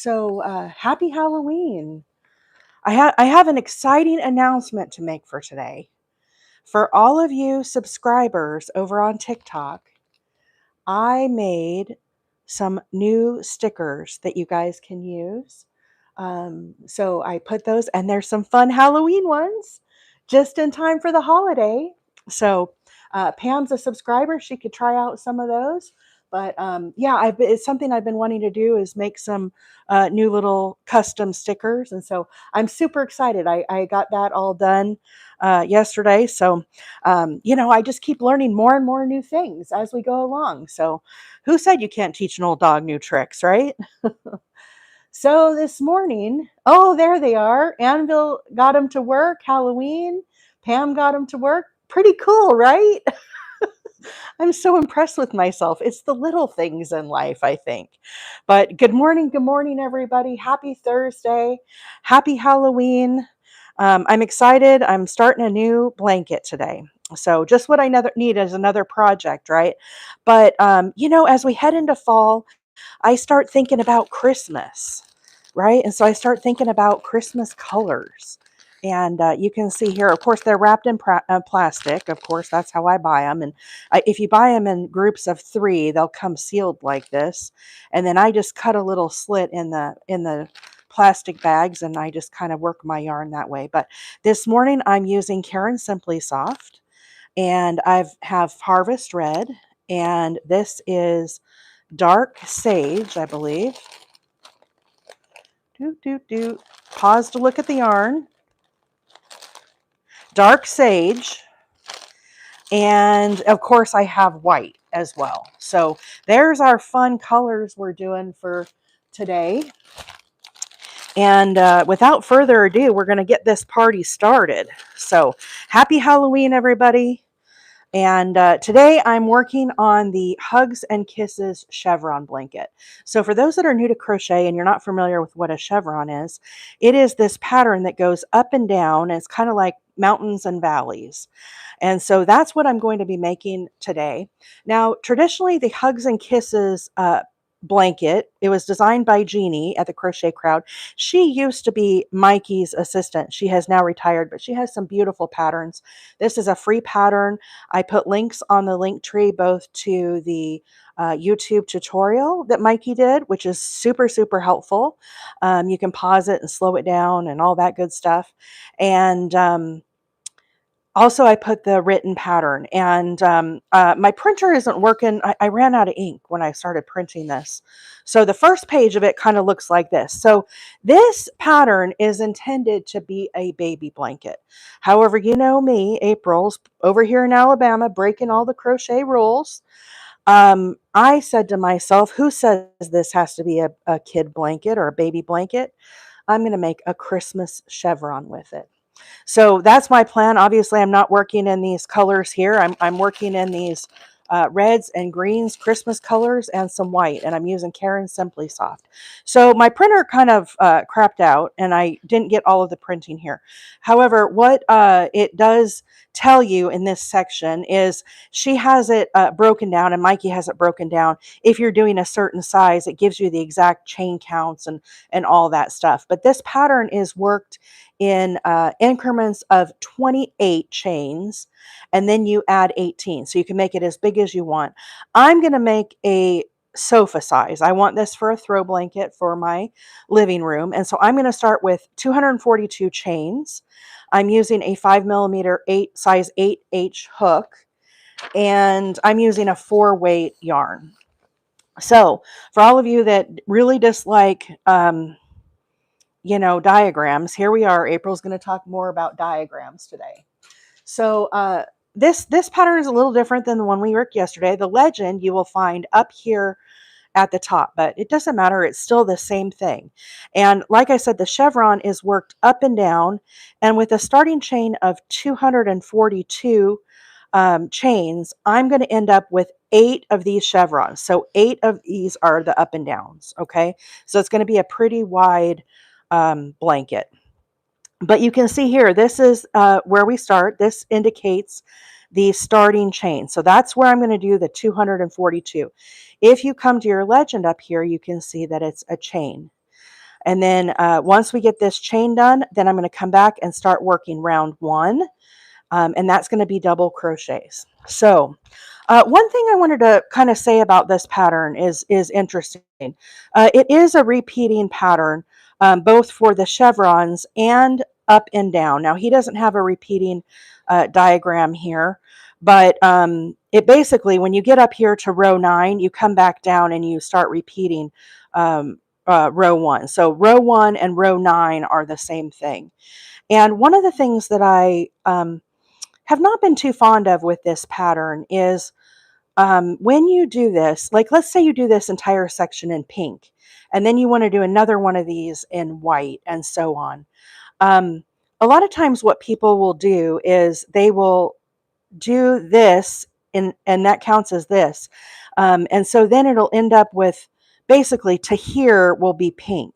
Happy Halloween. I have an exciting announcement to make for today. For all of you subscribers over on TikTok, I made some new stickers that you guys can use. So I put those, and there's some fun Halloween ones just in time for the holiday. Pam's a subscriber; she could try out some of those. But yeah, it's something I've been wanting to do is make some new little custom stickers, and so I'm super excited. I got that all done yesterday. I just keep learning more and more new things as we go along. So, who said you can't teach an old dog new tricks, right? So this morning, oh, there they are. Anvil got them to work. Halloween, Pam got them to work. Pretty cool, right? I'm so impressed with myself. It's the little things in life, I think. But good morning, everybody. Happy Thursday. Happy Halloween. I'm excited. I'm starting a new blanket today. So just what I need is another project, right? But, as we head into fall, I start thinking about Christmas, right? And so I start thinking about Christmas colors. And you can see here, of course, they're wrapped in plastic. Of course, that's how I buy them. And if you buy them in groups of 3, they'll come sealed like this. And then I just cut a little slit in the plastic bags, and I just kind of work my yarn that way. But this morning I'm using Caron Simply Soft, and I have Harvest Red, and this is Dark Sage, I believe. Pause to look at the yarn. Dark Sage. And of course I have white as well. So there's our fun colors we're doing for today. And without further ado, we're going to get this party started. So happy Halloween, everybody. And today I'm working on the Hugs and Kisses chevron blanket. So for those that are new to crochet and you're not familiar with what a chevron is, it is this pattern that goes up and down. It's kind of like mountains and valleys. And so that's what I'm going to be making today. Now, traditionally, the Hugs and Kisses blanket, it was designed by Jeannie at the Crochet Crowd. She used to be Mikey's assistant. She has now retired, but she has some beautiful patterns. This is a free pattern. I put links on the link tree both to the YouTube tutorial that Mikey did, which is super, super helpful. You can pause it and slow it down and all that good stuff. And also, I put the written pattern, and my printer isn't working. I ran out of ink when I started printing this. So the first page of it kind of looks like this. So this pattern is intended to be a baby blanket. However, you know me, April's over here in Alabama, breaking all the crochet rules. I said to myself, who says this has to be a kid blanket or a baby blanket? I'm going to make a Christmas chevron with it. So that's my plan. Obviously, I'm not working in these colors here. I'm working in these reds and greens, Christmas colors, and some white. And I'm using Caron Simply Soft. So my printer kind of crapped out, and I didn't get all of the printing here. However, what it does tell you in this section is she has it broken down, and Mikey has it broken down. If you're doing a certain size, it gives you the exact chain counts and all that stuff. But this pattern is worked in increments of 28 chains, and then you add 18. So you can make it as big as you want. I'm going to make a sofa size. I want this for a throw blanket for my living room. And so I'm going to start with 242 chains. I'm using a 5mm size 8H hook, and I'm using a 4-weight yarn. So for all of you that really dislike diagrams, here we are. April's going to talk more about diagrams today. So this pattern is a little different than the one we worked yesterday. The legend you will find up here at the top, but it doesn't matter. It's still the same thing. And like I said, the chevron is worked up and down, and with a starting chain of 242 chains, I'm going to end up with 8 of these chevrons. So 8 of these are the up and downs. Okay. So it's going to be a pretty wide blanket. But you can see here, this is where we start. This indicates the starting chain. So that's where I'm going to do the 242. If you come to your legend up here, you can see that it's a chain. And then once we get this chain done, then I'm going to come back and start working round 1. And that's going to be double crochets. So one thing I wanted to kind of say about this pattern is interesting. It is a repeating pattern, both for the chevrons and up and down. Now, he doesn't have a repeating diagram here, but it basically, when you get up here to row 9, you come back down and you start repeating row 1. So row 1 and row 9 are the same thing. And one of the things that I have not been too fond of with this pattern is when you do this, like let's say you do this entire section in pink, and then you want to do another one of these in white, and so on. A lot of times what people will do is they will do this, and that counts as this. And so then it'll end up with basically to here will be pink.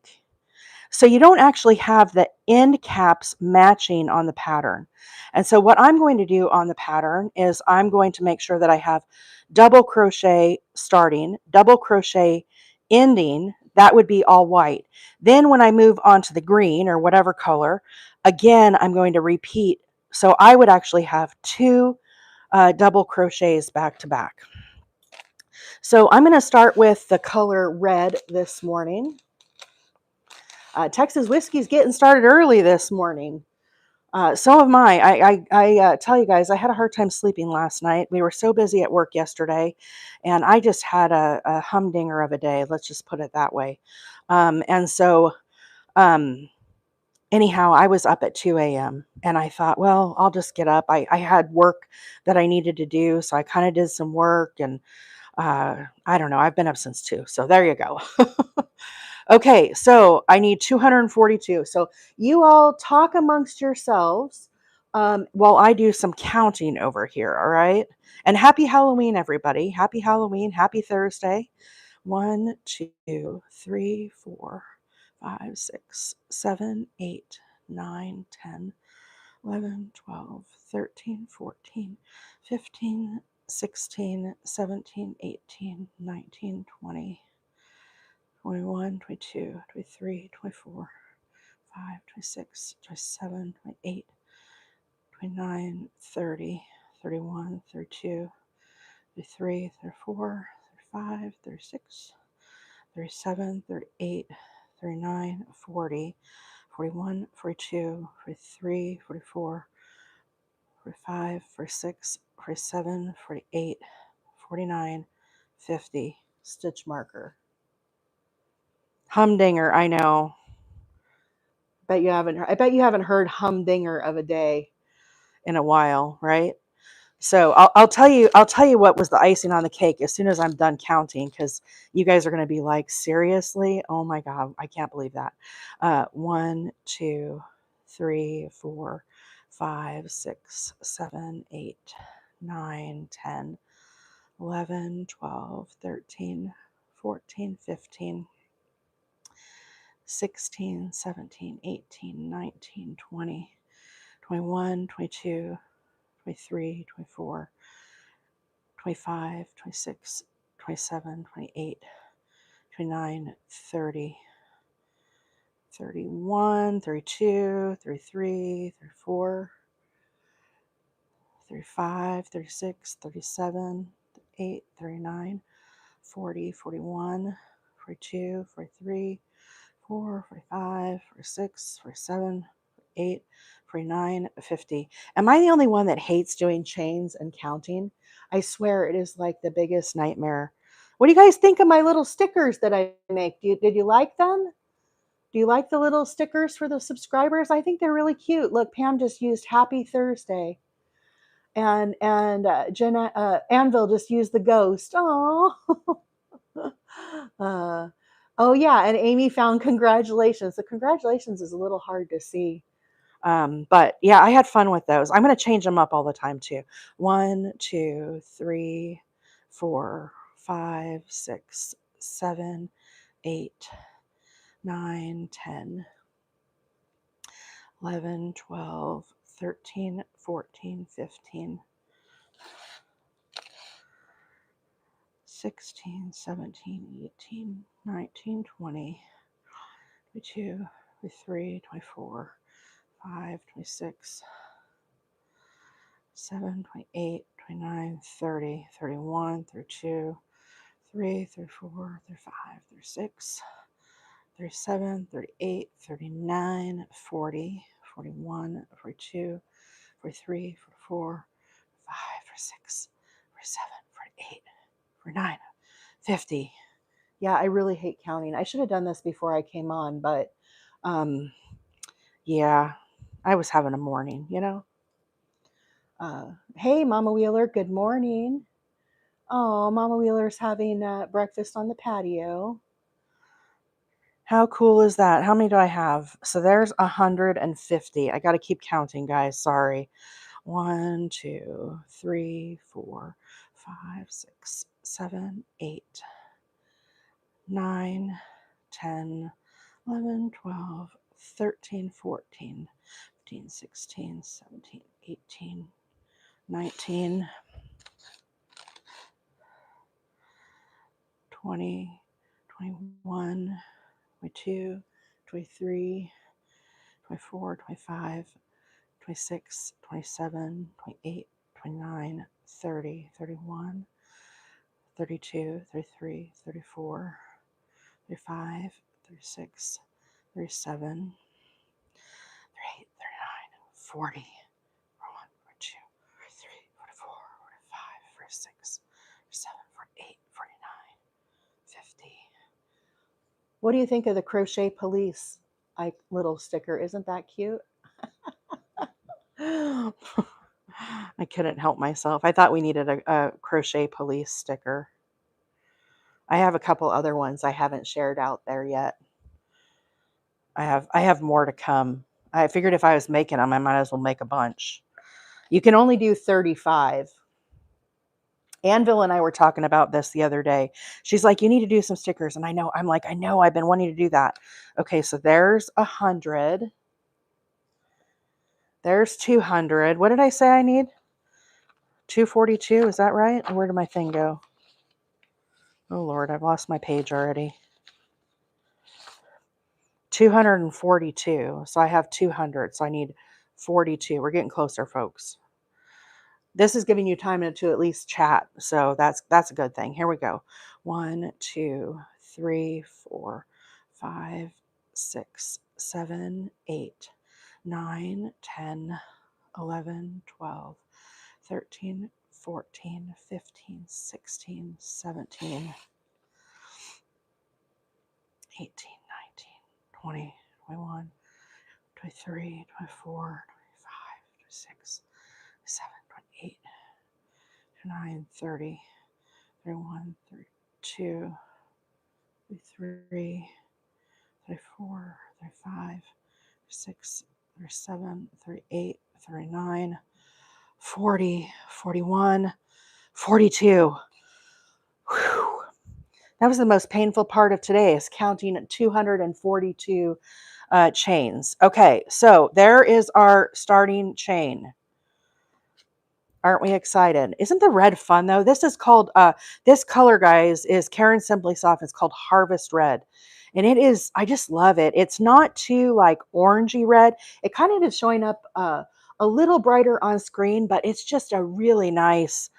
So you don't actually have the end caps matching on the pattern. And so what I'm going to do on the pattern is I'm going to make sure that I have double crochet starting, double crochet ending. That would be all white. Then when I move on to the green or whatever color, again, I'm going to repeat. So I would actually have 2 double crochets back to back. So I'm going to start with the color red this morning. Texas whiskey's getting started early this morning. So am I. I tell you guys, I had a hard time sleeping last night. We were so busy at work yesterday, and I just had a humdinger of a day. Let's just put it that way. And so, anyhow, I was up at 2 a.m. and I thought, well, I'll just get up. I had work that I needed to do, so I kind of did some work, and I don't know. I've been up since 2, so there you go. Okay, so I need 242. So you all talk amongst yourselves while I do some counting over here, all right? And happy Halloween, everybody. Happy Halloween. Happy Thursday. 1, 2, 3, 4, 5, 6, 7, 8, 9, 10, 11, 12, 13, 14, 15, 16, 17, 18, 19, 20. 21, 22, 23, 24, 5, 26, 27, 28, 29, 30, 31, 32, 33, 34, 35, 36, 37, 38, 39, 40, 41, 42, 43, 44, 45, 46, 47, 48, 49, 50. Stitch marker. Humdinger, I know. I bet you haven't heard humdinger of a day in a while, right? So I'll tell you what was the icing on the cake as soon as I'm done counting, because you guys are going to be like, seriously? Oh my God, I can't believe that. 1, 2, 3, 4, 5, 6, 7, 8, 9, 10, 11, 12, 13, 14, 15. 16, 17, 18, 19, 20, 21, 22, 23, 24, 25, 26, 27, 28, 29, 30, 31, 32, 33, 34, 35, 36, 37, 38, 39, 40, 41, 42, 43, 4, 45, 46, 47, 48, 49, 50. Am I the only one that hates doing chains and counting? I swear it is like the biggest nightmare. What do you guys think of my little stickers that I make? Did you like them? Do you like the little stickers for the subscribers? I think they're really cute. Look, Pam just used Happy Thursday. And Jenna Anvil just used the ghost. Oh. Oh yeah, and Amy found congratulations. The congratulations is a little hard to see. But yeah, I had fun with those. I'm going to change them up all the time too. 1, 2, 3, 4, 5, 6, 7, 8, 9, 10, 11, 12, 13, 14, 15, 16, 17, 18, 19, 20, 22, 23, 24, 5, 26, 7, 28, 29, 30, 31, 32, 33, 34, 35, 36, 37, 38, 39, 40, 41, 42, 43, 44, 45, 46, 47, 48, 49, 50. Yeah, I really hate counting. I should have done this before I came on, but yeah, I was having a morning, you know. Hey, Mama Wheeler, good morning. Oh, Mama Wheeler's having breakfast on the patio. How cool is that? How many do I have? So there's 150. I got to keep counting, guys. Sorry. 1, 2, 3, 4, 5, 6, 7, 8, 9, 10, 11, 12, 13, 14, 15, 16, 17, 18, 19, 20, 21, 22, 23, 24, 25, 26, 27, 28, 29, 30, 31, 32, 33, 34, 35, 36, 37, 38, 39, 40, 41, 42, 43, 44, 45, 46, 47, 48, 49, 50. What do you think of the crochet police little sticker? Isn't that cute? I couldn't help myself. I thought we needed a crochet police sticker. I have a couple other ones I haven't shared out there yet. I have more to come. I figured if I was making them, I might as well make a bunch. You can only do 35. Anvil and I were talking about this the other day. She's like, you need to do some stickers. And I know, I'm like, I know, I've been wanting to do that. Okay, so there's 100. There's 200. What did I say I need? 242, is that right? Where did my thing go? Oh Lord, I've lost my page already. 242. So I have 200. So I need 42. We're getting closer, folks. This is giving you time to at least chat. So that's a good thing. Here we go. 1, 2, 3, 4, 5, 6, 7, 8, 9, 10, 11, 12, 13, 14, 15, 16, 17, 18, 19, 20, 21, 23, 24, 25, 26, 27, 28, 29, 30, 31, 32, 33, 34, 35, 36, 37, 38, 39, 40, 41, 42. Whew. That was the most painful part of today, is counting 242 chains. Okay, so there is our starting chain. Aren't we excited? Isn't the red fun though? This is called, this color, guys, is Caron Simply Soft. It's called Harvest Red. And it is, I just love it. It's not too like orangey red. It kind of is showing up a little brighter on screen, but it's just a really nice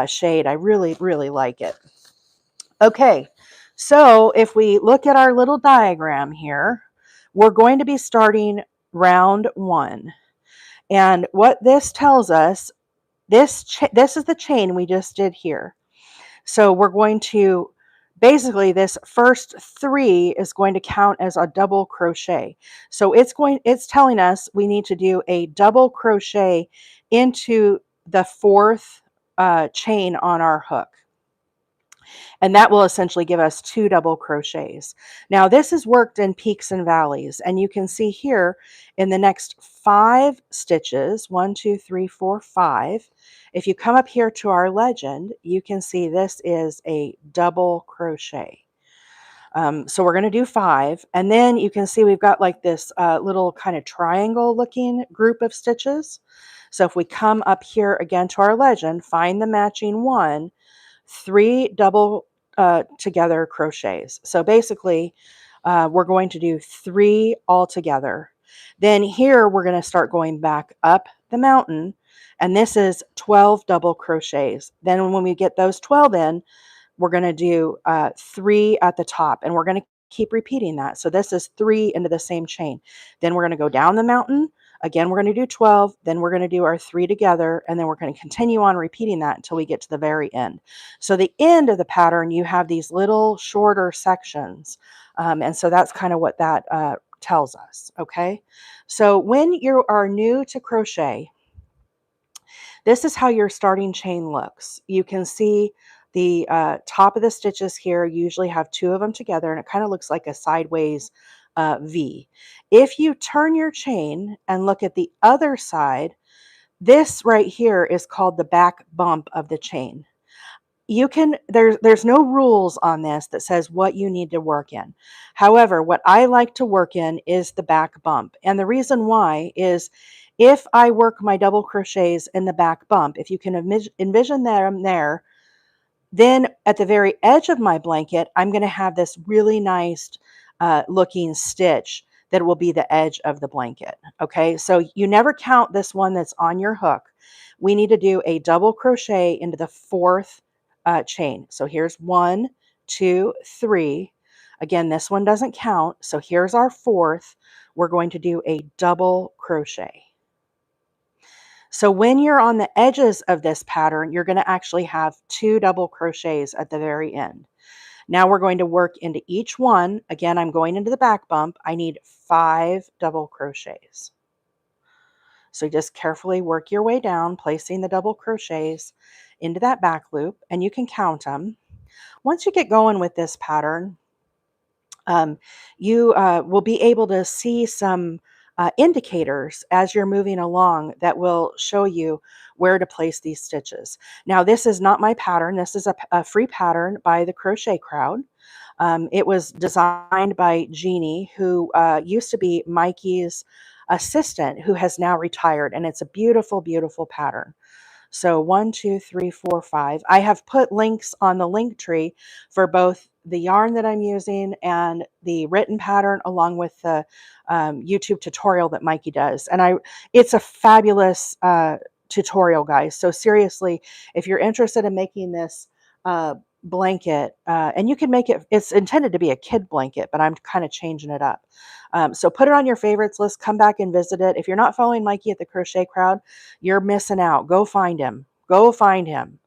shade. I really, really like it. Okay, so if we look at our little diagram here, we're going to be starting round 1. And what this tells us, this is the chain we just did here. So we're going to, basically this first 3 is going to count as a double crochet. So it's telling us we need to do a double crochet into the 4th chain on our hook. And that will essentially give us 2 double crochets. Now this is worked in peaks and valleys, and you can see here in the next 5 stitches, 1, 2, 3, 4, 5. If you come up here to our legend, you can see this is a double crochet. So we're going to do 5, and then you can see we've got like this little kind of triangle looking group of stitches. So if we come up here again to our legend, find the matching one, 3 double together crochets. So basically we're going to do 3 all together. Then here we're going to start going back up the mountain, and this is 12 double crochets. Then when we get those 12 in, we're going to do 3 at the top, and we're going to keep repeating that. So this is 3 into the same chain. Then we're going to go down the mountain. Again, we're going to do 12. Then we're going to do our 3 together, and then we're going to continue on repeating that until we get to the very end. So the end of the pattern, you have these little shorter sections. And so that's kind of what that tells us. Okay. So when you are new to crochet, this is how your starting chain looks. You can see the top of the stitches here usually have 2 of them together, and it kind of looks like a sideways V. If you turn your chain and look at the other side, this right here is called the back bump of the chain. You can, there's no rules on this that says what you need to work in. However, what I like to work in is the back bump. And the reason why is if I work my double crochets in the back bump, if you can envision them there, then at the very edge of my blanket, I'm going to have this really nice looking stitch that will be the edge of the blanket. Okay, so you never count this one that's on your hook. We need to do a double crochet into the 4th chain. So here's 1, 2, 3. Again, this one doesn't count. So here's our 4th. We're going to do a double crochet. So when you're on the edges of this pattern, you're going to actually have 2 double crochets at the very end. Now we're going to work into each one. Again, I'm going into the back bump. I need 5 double crochets. So just carefully work your way down, placing the double crochets into that back loop, and you can count them. Once you get going with this pattern, you will be able to see some indicators as you're moving along that will show you where to place these stitches. Now, this is not my pattern. This is a free pattern by the Crochet Crowd. It was designed by Jeannie, who used to be Mikey's assistant, who has now retired, and it's a beautiful, beautiful pattern. So 1, 2, 3, 4, 5. I have put links on the link tree for both the yarn that I'm using and the written pattern, along with the YouTube tutorial that Mikey does. And it's a fabulous tutorial, guys. So seriously, if you're interested in making this blanket, and you can make it, it's intended to be a kid blanket, but I'm kind of changing it up. So put it on your favorites list, come back and visit it. If you're not following Mikey at the Crochet Crowd, you're missing out. Go find him. Go find him.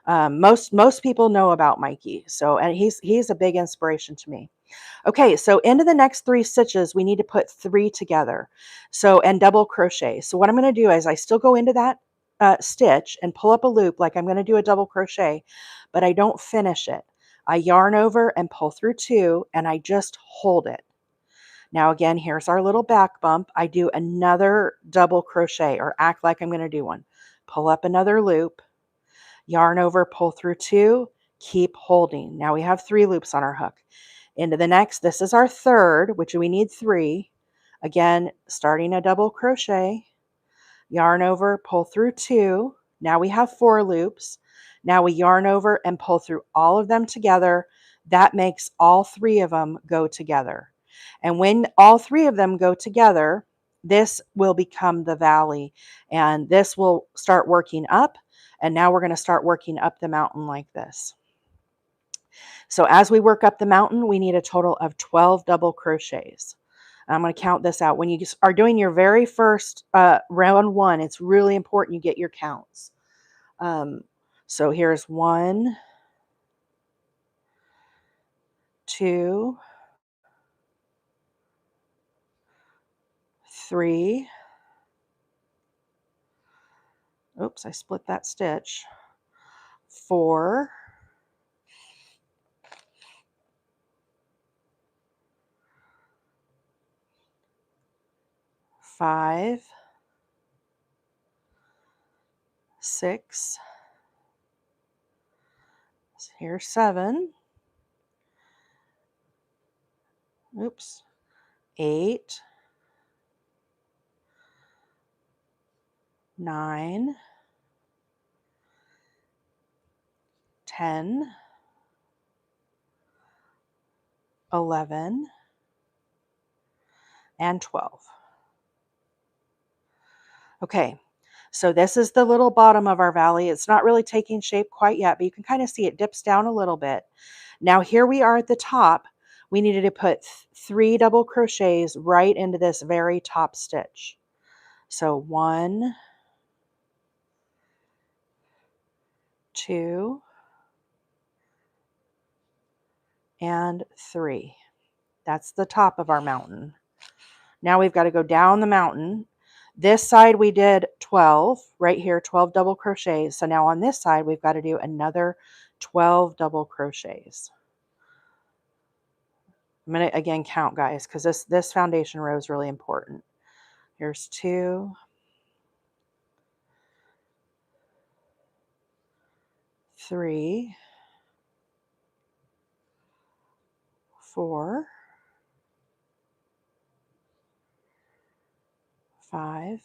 Most people know about Mikey. So, and he's a big inspiration to me. Okay, so into the next 3 stitches, we need to put 3 together. So, and double crochet. So what I'm going to do is I still go into that stitch and pull up a loop like I'm going to do a double crochet, but I don't finish it. I yarn over and pull through 2, and I just hold it. Now again, here's our little back bump. I do another double crochet, or act like I'm going to do one. Pull up another loop, yarn over, pull through 2, keep holding. Now we have 3 loops on our hook. Into the next, this is our 3rd, which we need 3. Again, starting a double crochet, yarn over, pull through 2. Now we have 4 loops. Now we yarn over and pull through all of them together. That makes all 3 of them go together. And when all 3 of them go together, this will become the valley, and this will start working up. And now we're going to start working up the mountain like this. So as we work up the mountain, we need a total of 12 double crochets. I'm going to count this out. When you are doing your very first round 1, it's really important you get your counts. So here's 1, 2, 3. Oops, I split that stitch. 4. 5. 6. Here's 7. Oops. 8. 9. 10. 11. and 12. Okay, so this is the little bottom of our valley. It's not really taking shape quite yet, but you can kind of see it dips down a little bit. Now here we are at the top. We needed to put 3 double crochets right into this very top stitch. So 1, 2, and 3. That's the top of our mountain. Now we've got to go down the mountain. This side we did 12, right here, 12 double crochets. So now on this side, we've got to do another 12 double crochets. I'm going to again count, guys, because this foundation row is really important. Here's 2, 3, 4, 5,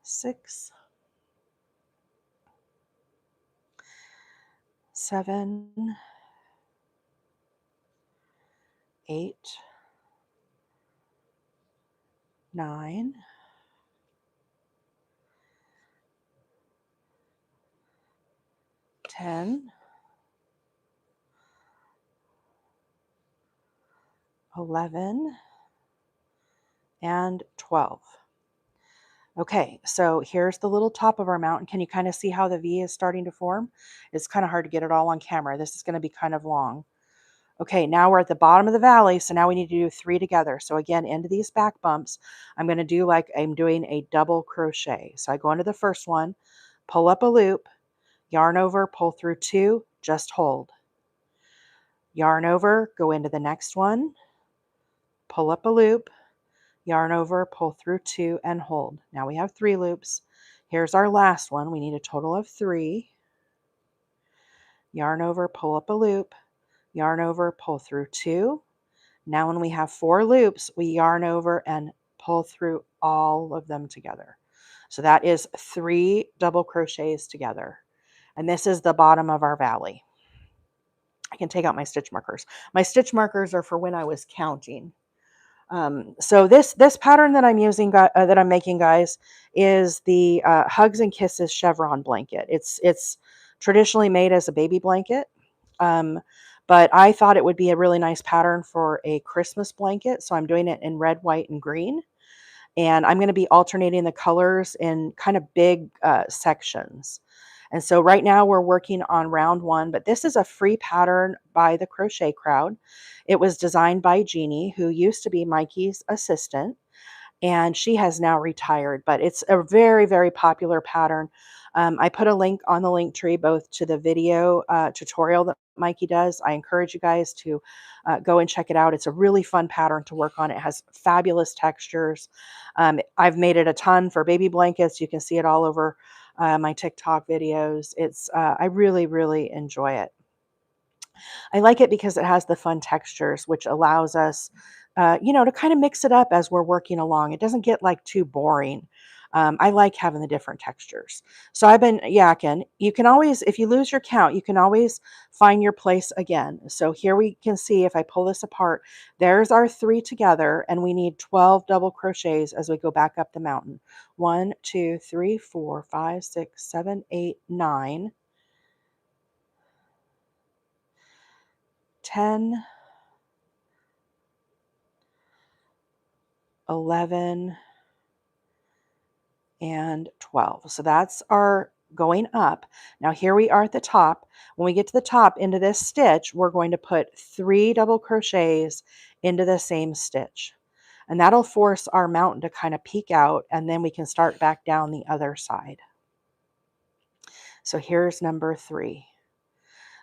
6, 7, 8, 9, 10, 11, and 12. Okay, so here's the little top of our mountain. Can you kind of see how the V is starting to form? It's kind of hard to get it all on camera. This is going to be kind of long. Okay, now we're at the bottom of the valley, so now we need to do 3 together. So again, into these back bumps, I'm going to do like I'm doing a double crochet. So I go into the first one, pull up a loop, yarn over, pull through 2, just hold. Yarn over, go into the next one, pull up a loop, yarn over, pull through 2, and hold. Now we have 3 loops. Here's our last one. We need a total of 3. Yarn over, pull up a loop, yarn over, pull through 2. Now when we have 4 loops, we yarn over and pull through all of them together. So that is 3 double crochets together. And this is the bottom of our valley. I can take out my stitch markers. My stitch markers are for when I was counting. So this pattern that I'm using, that I'm making, guys, is the Hugs and Kisses Chevron blanket. It's traditionally made as a baby blanket, but I thought it would be a really nice pattern for a Christmas blanket. So I'm doing it in red, white, and green, and I'm going to be alternating the colors in kind of big sections. And so right now we're working on round 1, but this is a free pattern by the Crochet Crowd. It was designed by Jeannie, who used to be Mikey's assistant, and she has now retired, but it's a very, very popular pattern. I put a link on the link tree, both to the video tutorial that Mikey does. I encourage you guys to go and check it out. It's a really fun pattern to work on. It has fabulous textures. I've made it a ton for baby blankets. You can see it all over my TikTok videos. I really, really enjoy it. I like it because it has the fun textures, which allows us, to kind of mix it up as we're working along. It doesn't get like too boring. I like having the different textures. So I've been yakking. You can always, if you lose your count, you can always find your place again. So here we can see, if I pull this apart, there's our 3 together, and we need 12 double crochets as we go back up the mountain. 1, 2, 3, 4, 5, 6, 7, 8, 9, 10, 11, and 12. So that's our going up. Now here we are at the top. When we get to the top into this stitch, we're going to put 3 double crochets into the same stitch. And that'll force our mountain to kind of peek out, and then we can start back down the other side. So here's number 3.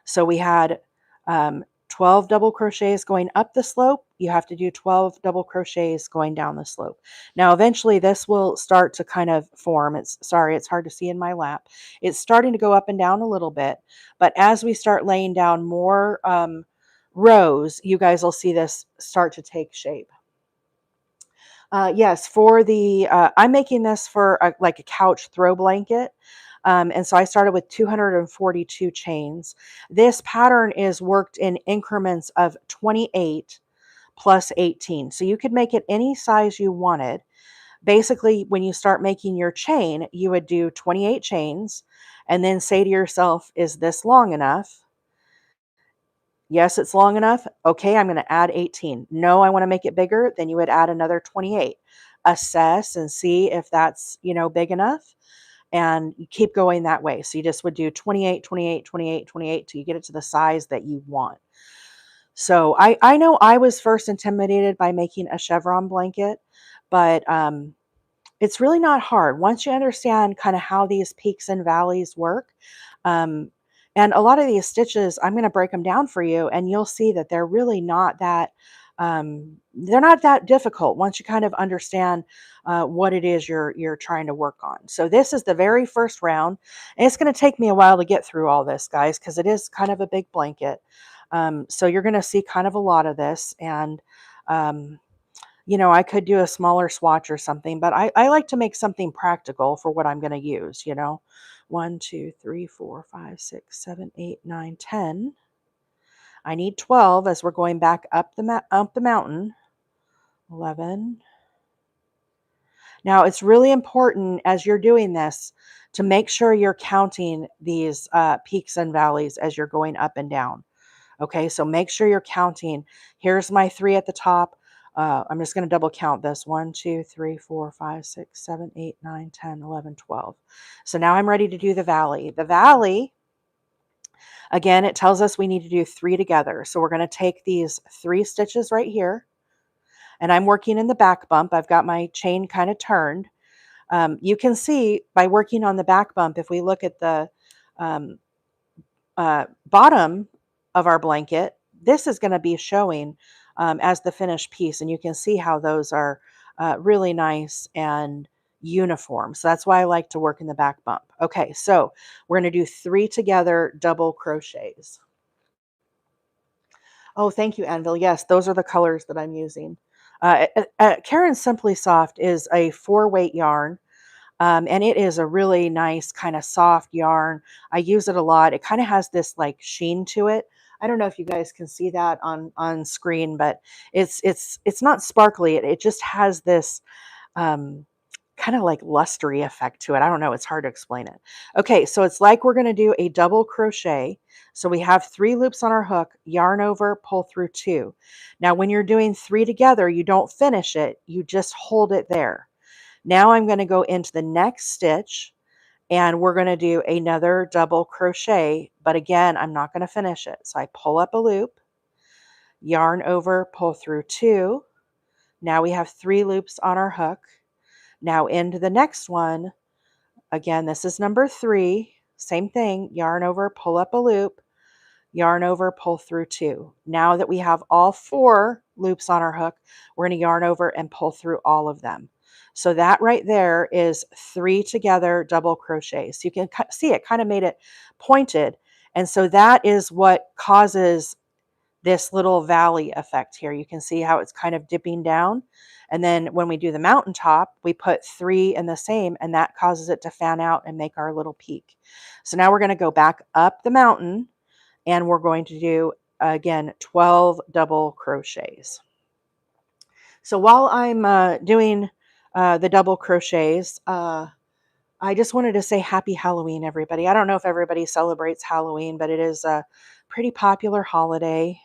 So we had 12 double crochets going up the slope. You have to do 12 double crochets going down the slope. Now, eventually this will start to kind of form. It's hard to see in my lap. It's starting to go up and down a little bit, but as we start laying down more rows, you guys will see this start to take shape. Yes, for the, I'm making this for like a couch throw blanket. And so I started with 242 chains. This pattern is worked in increments of 28 plus 18. So you could make it any size you wanted. Basically, when you start making your chain, you would do 28 chains and then say to yourself, is this long enough? Yes, it's long enough. Okay, I'm going to add 18. No, I want to make it bigger. Then you would add another 28. Assess and see if that's, big enough. And you keep going that way. So you just would do 28, 28, 28, 28 till you get it to the size that you want. So I know I was first intimidated by making a chevron blanket, but it's really not hard once you understand kind of how these peaks and valleys work. Um, and a lot of these stitches, I'm going to break them down for you, and you'll see that they're really not that they're not that difficult once you kind of understand what it is you're trying to work on. So this is the very first round, and it's going to take me a while to get through all this, guys, because it is kind of a big blanket. So you're going to see kind of a lot of this, and I could do a smaller swatch or something, but I like to make something practical for what I'm going to use, 1, 2, 3, 4, 5, 6, 7, 8, 9, 10. I need 12 as we're going back up the mountain. 11. Now, it's really important as you're doing this to make sure you're counting these peaks and valleys as you're going up and down. Okay, so make sure you're counting. Here's my 3 at the top. I'm just going to double count this. 1, 2, 3, 4, 5, 6, 7, 8, 9, 10, 11, 12. So now I'm ready to do the valley. The valley, again, it tells us we need to do 3 together. So we're going to take these 3 stitches right here, and I'm working in the back bump. I've got my chain kind of turned. You can see by working on the back bump, if we look at the um, bottom of our blanket, this is going to be showing as the finished piece, and you can see how those are really nice and uniform. So that's why I like to work in the back bump. Okay, so we're going to do 3 together double crochets. Oh, thank you, Anvil. Yes, those are the colors that I'm using. Caron Simply Soft is a 4-weight yarn. And it is a really nice kind of soft yarn. I use it a lot. It kind of has this like sheen to it. I don't know if you guys can see that on screen, but it's not sparkly. It just has this kind of like lustery effect to it. I don't know. It's hard to explain it. Okay, so it's like we're going to do a double crochet. So we have 3 loops on our hook, yarn over, pull through 2. Now, when you're doing 3 together, you don't finish it. You just hold it there. Now I'm going to go into the next stitch, and we're going to do another double crochet, but again, I'm not going to finish it. So I pull up a loop, yarn over, pull through 2. Now we have 3 loops on our hook. Now into the next one. Again, this is number 3. Same thing, yarn over, pull up a loop, yarn over, pull through 2. Now that we have all 4 loops on our hook, we're going to yarn over and pull through all of them. So that right there is 3 together double crochets. You can see it kind of made it pointed. And so that is what causes this little valley effect here. You can see how it's kind of dipping down. And then when we do the mountaintop, we put 3 in the same, and that causes it to fan out and make our little peak. So now we're going to go back up the mountain, and we're going to do, again, 12 double crochets. So while I'm doing the double crochets, I just wanted to say happy Halloween, everybody. I don't know if everybody celebrates Halloween, but it is a pretty popular holiday.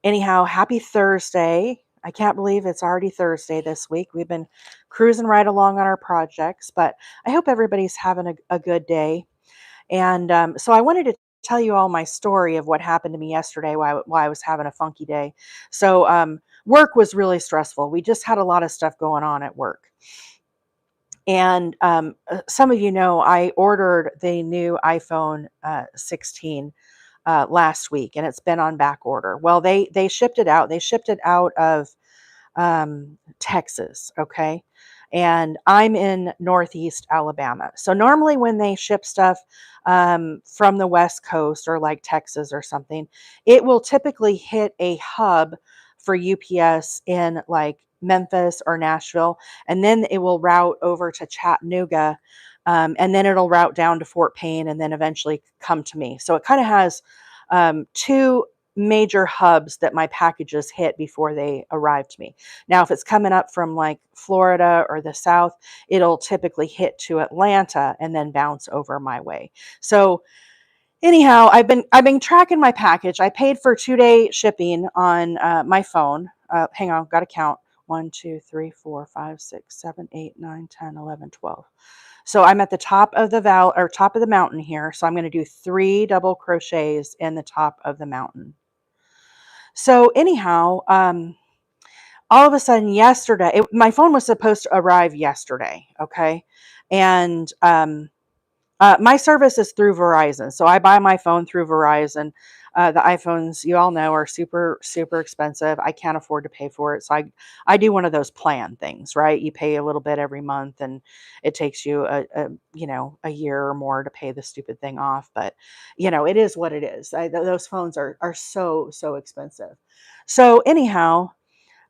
Anyhow, happy Thursday. I can't believe it's already Thursday this week. We've been cruising right along on our projects, but I hope everybody's having a good day. And so I wanted to tell you all my story of what happened to me yesterday while I was having a funky day. So work was really stressful. We just had a lot of stuff going on at work. And some of you know I ordered the new iPhone 16 last week, and it's been on back order. Well, they shipped it out. They shipped it out of Texas, okay? And I'm in Northeast Alabama. So normally when they ship stuff from the West Coast or like Texas or something, it will typically hit a hub for UPS in like Memphis or Nashville, and then it will route over to Chattanooga, and then it'll route down to Fort Payne, and then eventually come to me. So it kind of has two major hubs that my packages hit before they arrive to me. Now, if it's coming up from like Florida or the South, it'll typically hit to Atlanta and then bounce over my way. So anyhow, I've been tracking my package. I paid for 2-day shipping on my phone. Hang on, got to count. 1, 2, 3, 4, 5, 6, 7, 8, 9, 10, 11, 12. So I'm at the top of the top of the mountain here. So I'm going to do 3 double crochets in the top of the mountain. So anyhow, all of a sudden yesterday, my phone was supposed to arrive yesterday. Okay. And my service is through Verizon. So I buy my phone through Verizon. The iPhones, you all know, are super, super expensive. I can't afford to pay for it. So I do one of those plan things, right? You pay a little bit every month and it takes you a year or more to pay the stupid thing off. But, it is what it is. Those phones are so, so expensive. So anyhow,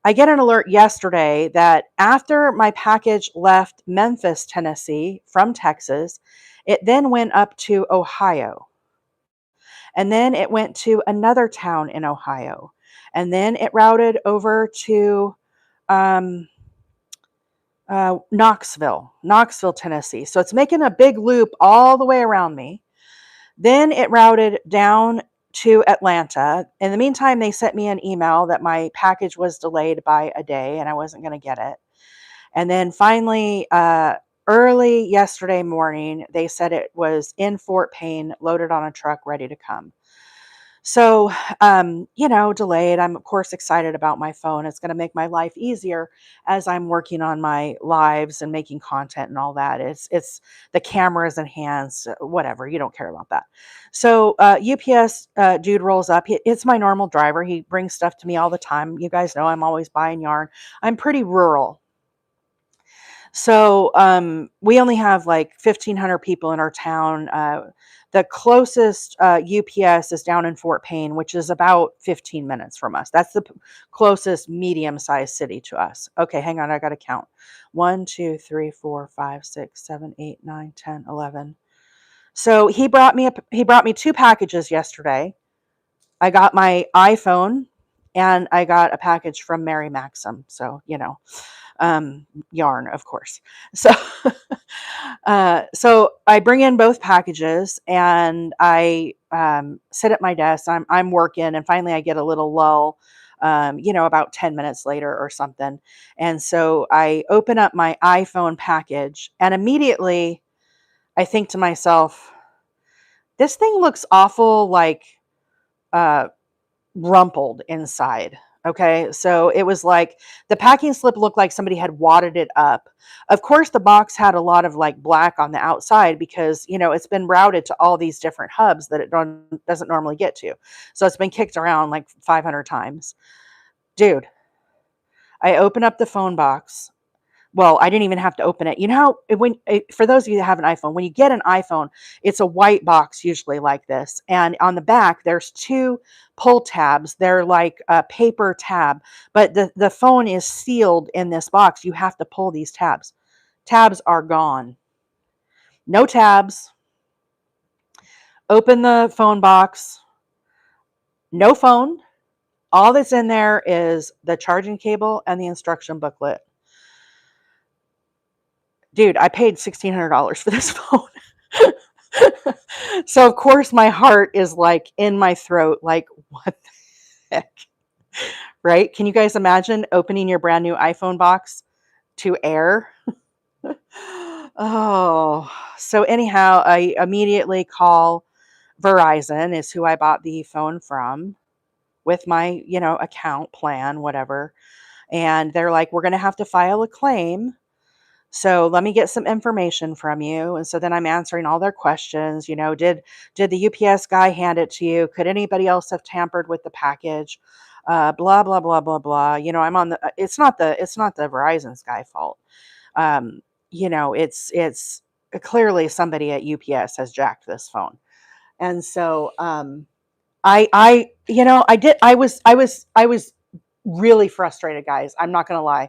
I get an alert yesterday that after my package left Memphis, Tennessee from Texas, it then went up to Ohio. And then it went to another town in Ohio. And then it routed over to um, Knoxville, Tennessee. So it's making a big loop all the way around me. Then it routed down to Atlanta. In the meantime, they sent me an email that my package was delayed by a day and I wasn't going to get it. And then finally, early yesterday morning, they said it was in Fort Payne, loaded on a truck, ready to come. So, delayed. I'm, of course, excited about my phone. It's going to make my life easier as I'm working on my lives and making content and all that. It's the camera is enhanced, whatever. You don't care about that. So, UPS dude rolls up. It's my normal driver. He brings stuff to me all the time. You guys know I'm always buying yarn. I'm pretty rural. So we only have like 1,500 people in our town. The closest UPS is down in Fort Payne, which is about 15 minutes from us. That's the closest medium-sized city to us. Okay, hang on. I got to count. 1, 2, 3, 4, 5, 6, 7, 8, 9, 10, 11. So he brought me 2 packages yesterday. I got my iPhone and I got a package from Mary Maxim. So, yarn, of course. So, so I bring in both packages and I sit at my desk. I'm working, and finally I get a little lull. About 10 minutes later or something. And so I open up my iPhone package and immediately I think to myself, this thing looks awful like rumpled inside. Okay, so it was like the packing slip looked like somebody had wadded it up. Of course, the box had a lot of like black on the outside because it's been routed to all these different hubs that it doesn't normally get to. So it's been kicked around like 500 times. Dude, I open up the phone box. Well, I didn't even have to open it. You know how for those of you that have an iPhone, when you get an iPhone, it's a white box usually like this. And on the back, there's 2 pull tabs. They're like a paper tab, but the phone is sealed in this box. You have to pull these tabs. Tabs are gone. No tabs. Open the phone box. No phone. All that's in there is the charging cable and the instruction booklet. Dude, I paid $1,600 for this phone. So of course my heart is like in my throat, like, what the heck? Right? Can you guys imagine opening your brand new iPhone box to air? Oh, so anyhow, I immediately call Verizon, is who I bought the phone from, with my, account plan, whatever. And they're like, we're going to have to file a claim. So let me get some information from you. And so then I'm answering all their questions. Did the UPS guy hand it to you? Could anybody else have tampered with the package? Blah, blah, blah, blah, blah. I'm on it's not the Verizon's guy fault. It's clearly somebody at UPS has jacked this phone. And so, I was really frustrated, guys. I'm not going to lie.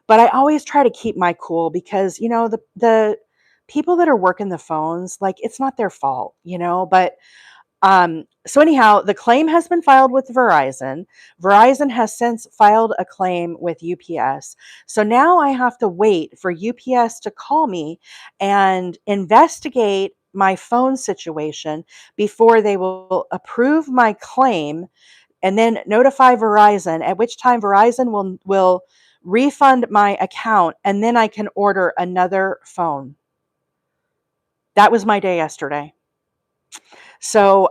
But I always try to keep my cool because, the people that are working the phones, like, it's not their fault, but so anyhow, the claim has been filed with Verizon. Verizon has since filed a claim with UPS. So now I have to wait for UPS to call me and investigate my phone situation before they will approve my claim and then notify Verizon, at which time Verizon will refund my account and then I can order another phone. That was my day yesterday. So,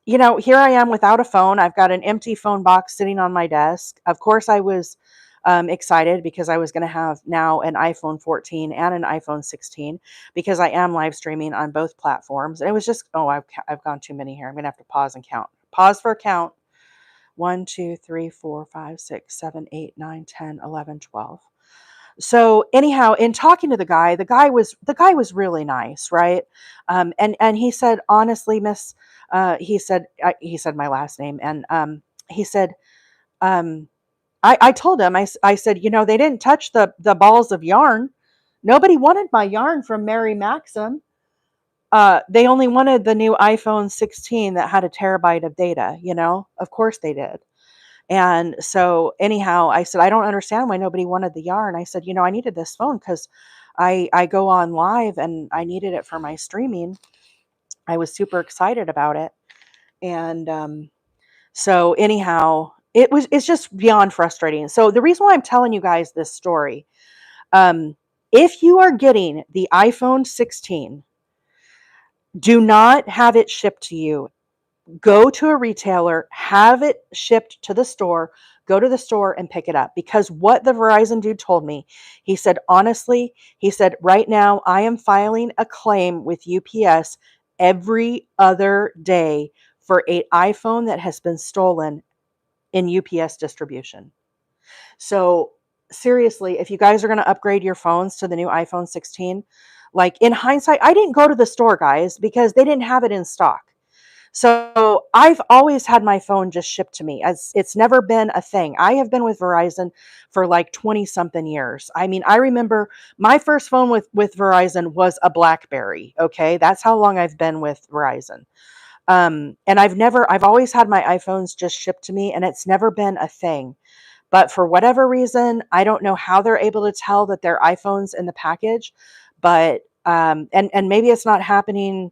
here I am without a phone. I've got an empty phone box sitting on my desk. Of course, I was excited because I was going to have now an iPhone 14 and an iPhone 16 because I am live streaming on both platforms. And it was just, I've gone too many here. I'm going to have to pause and count. Pause for a count. 1, 2, 3, 4, 5, 6, 7, 8, 9, 10, 11, 12. So anyhow, in talking to the guy was really nice, right? And he said, honestly, Miss, he said my last name, and he said, um, I told him, I said, they didn't touch the balls of yarn. Nobody wanted my yarn from Mary Maxim. They only wanted the new iPhone 16 that had a terabyte of data. Of course they did. And so anyhow, I said, I don't understand why nobody wanted the yarn. I said, I needed this phone because I go on live and I needed it for my streaming. I was super excited about it. And so anyhow, it's just beyond frustrating. So the reason why I'm telling you guys this story, um, if you are getting the iPhone 16, do not have it shipped to you. Go to a retailer, have it shipped to the store, go to the store and pick it up. Because what the Verizon dude told me, he said, honestly, he said, right now I am filing a claim with UPS every other day for an iPhone that has been stolen in UPS distribution. So seriously, if you guys are going to upgrade your phones to the new iPhone 16, like, in hindsight, I didn't go to the store, guys, because they didn't have it in stock. So I've always had my phone just shipped to me, as it's never been a thing. I have been with Verizon for like 20 something years. I mean, I remember my first phone with Verizon was a BlackBerry. Okay. That's how long I've been with Verizon. And I've always had my iPhones just shipped to me and it's never been a thing. But for whatever reason, I don't know how they're able to tell that they're iPhones in the package, but, and maybe it's not happening.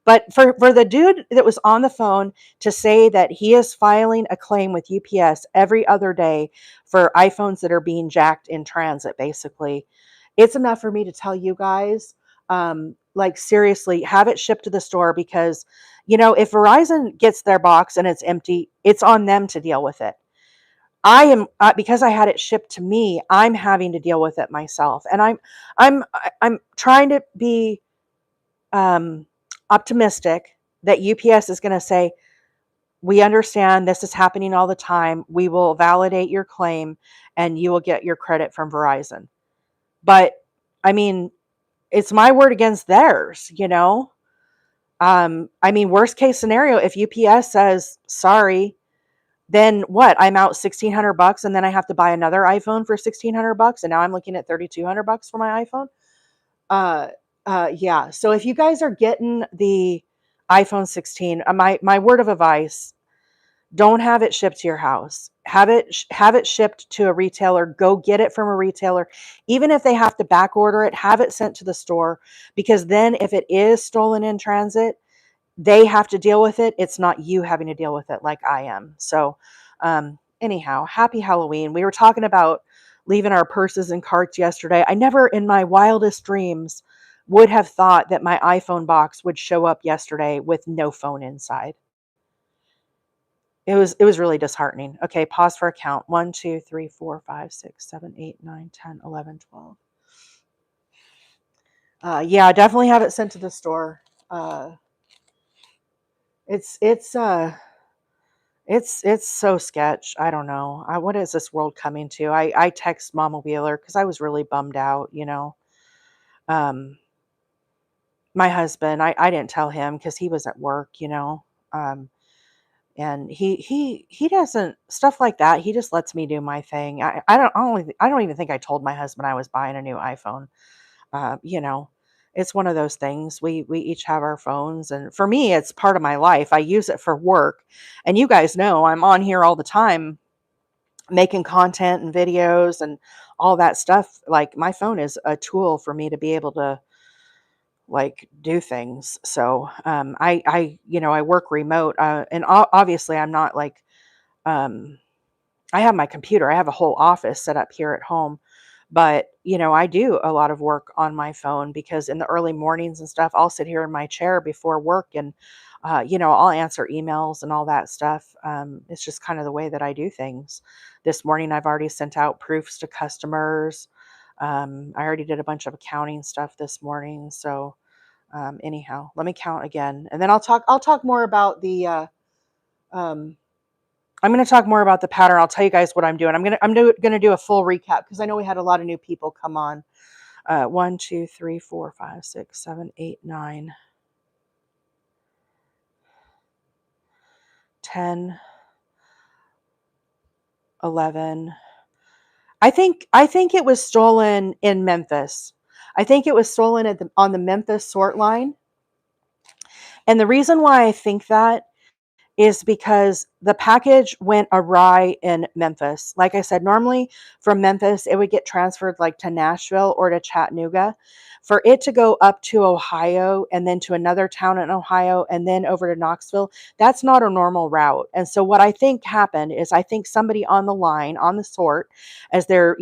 But for the dude that was on the phone to say that he is filing a claim with UPS every other day for iPhones that are being jacked in transit, basically, it's enough for me to tell you guys, like, seriously, have it shipped to the store because, if Verizon gets their box and it's empty, it's on them to deal with it. I am because I had it shipped to me, I'm having to deal with it myself, and I'm trying to be um, optimistic that UPS is going to say, we understand this is happening all the time. We will validate your claim and you will get your credit from Verizon. But I mean, it's my word against theirs. I mean, worst case scenario, if UPS says, sorry, then what? I'm out $1,600 and then I have to buy another iPhone for $1,600. And now I'm looking at $3,200 for my iPhone. Uh, yeah. So if you guys are getting the iPhone 16, my word of advice: don't have it shipped to your house. Have it shipped to a retailer. Go get it from a retailer, even if they have to back order it. Have it sent to the store, because then if it is stolen in transit, they have to deal with it. It's not you having to deal with it like I am. So, anyhow, happy Halloween. We were talking about leaving our purses and carts yesterday. I never in my wildest dreams would have thought that my iPhone box would show up yesterday with no phone inside. It was really disheartening. Okay, pause for a count. 1, 2, 3, 4, 5, 6, 7, 8, 9, 10, 11, 12. Yeah, definitely have it sent to the store. Uh, it's it's uh it's so sketch. I don't know. What is this world coming to? I text Mama Wheeler because I was really bummed out. Um, my husband, I didn't tell him because he was at work. Um, And he doesn't stuff like that. He just lets me do my thing. I don't even think I told my husband I was buying a new iPhone. You know, it's one of those things. We each have our phones, and for me, it's part of my life. I use it for work, and you guys know I'm on here all the time making content and videos and all that stuff. Like my phone is a tool for me to be able to like do things. So I work remote, and obviously I'm not like um, I have my computer. I have a whole office set up here at home. But, I do a lot of work on my phone because in the early mornings and stuff, I'll sit here in my chair before work and, I'll answer emails and all that stuff. It's just kind of the way that I do things. This morning, I've already sent out proofs to customers. I already did a bunch of accounting stuff this morning. So, anyhow, let me count again, and then I'll talk more about the, um, I'm going to talk more about the pattern. I'll tell you guys what I'm doing. I'm going to do a full recap because I know we had a lot of new people come on. 1, 2, 3, 4, 5, 6, 7, 8, 9, 10, 11. I think it was stolen in Memphis. I think it was stolen on the Memphis sort line. And the reason why I think that is because the package went awry in Memphis. Like I said, normally from Memphis, it would get transferred like to Nashville or to Chattanooga. For it to go up to Ohio and then to another town in Ohio and then over to Knoxville, that's not a normal route. And so what I think happened is I think somebody on the line, on the sort, as they're,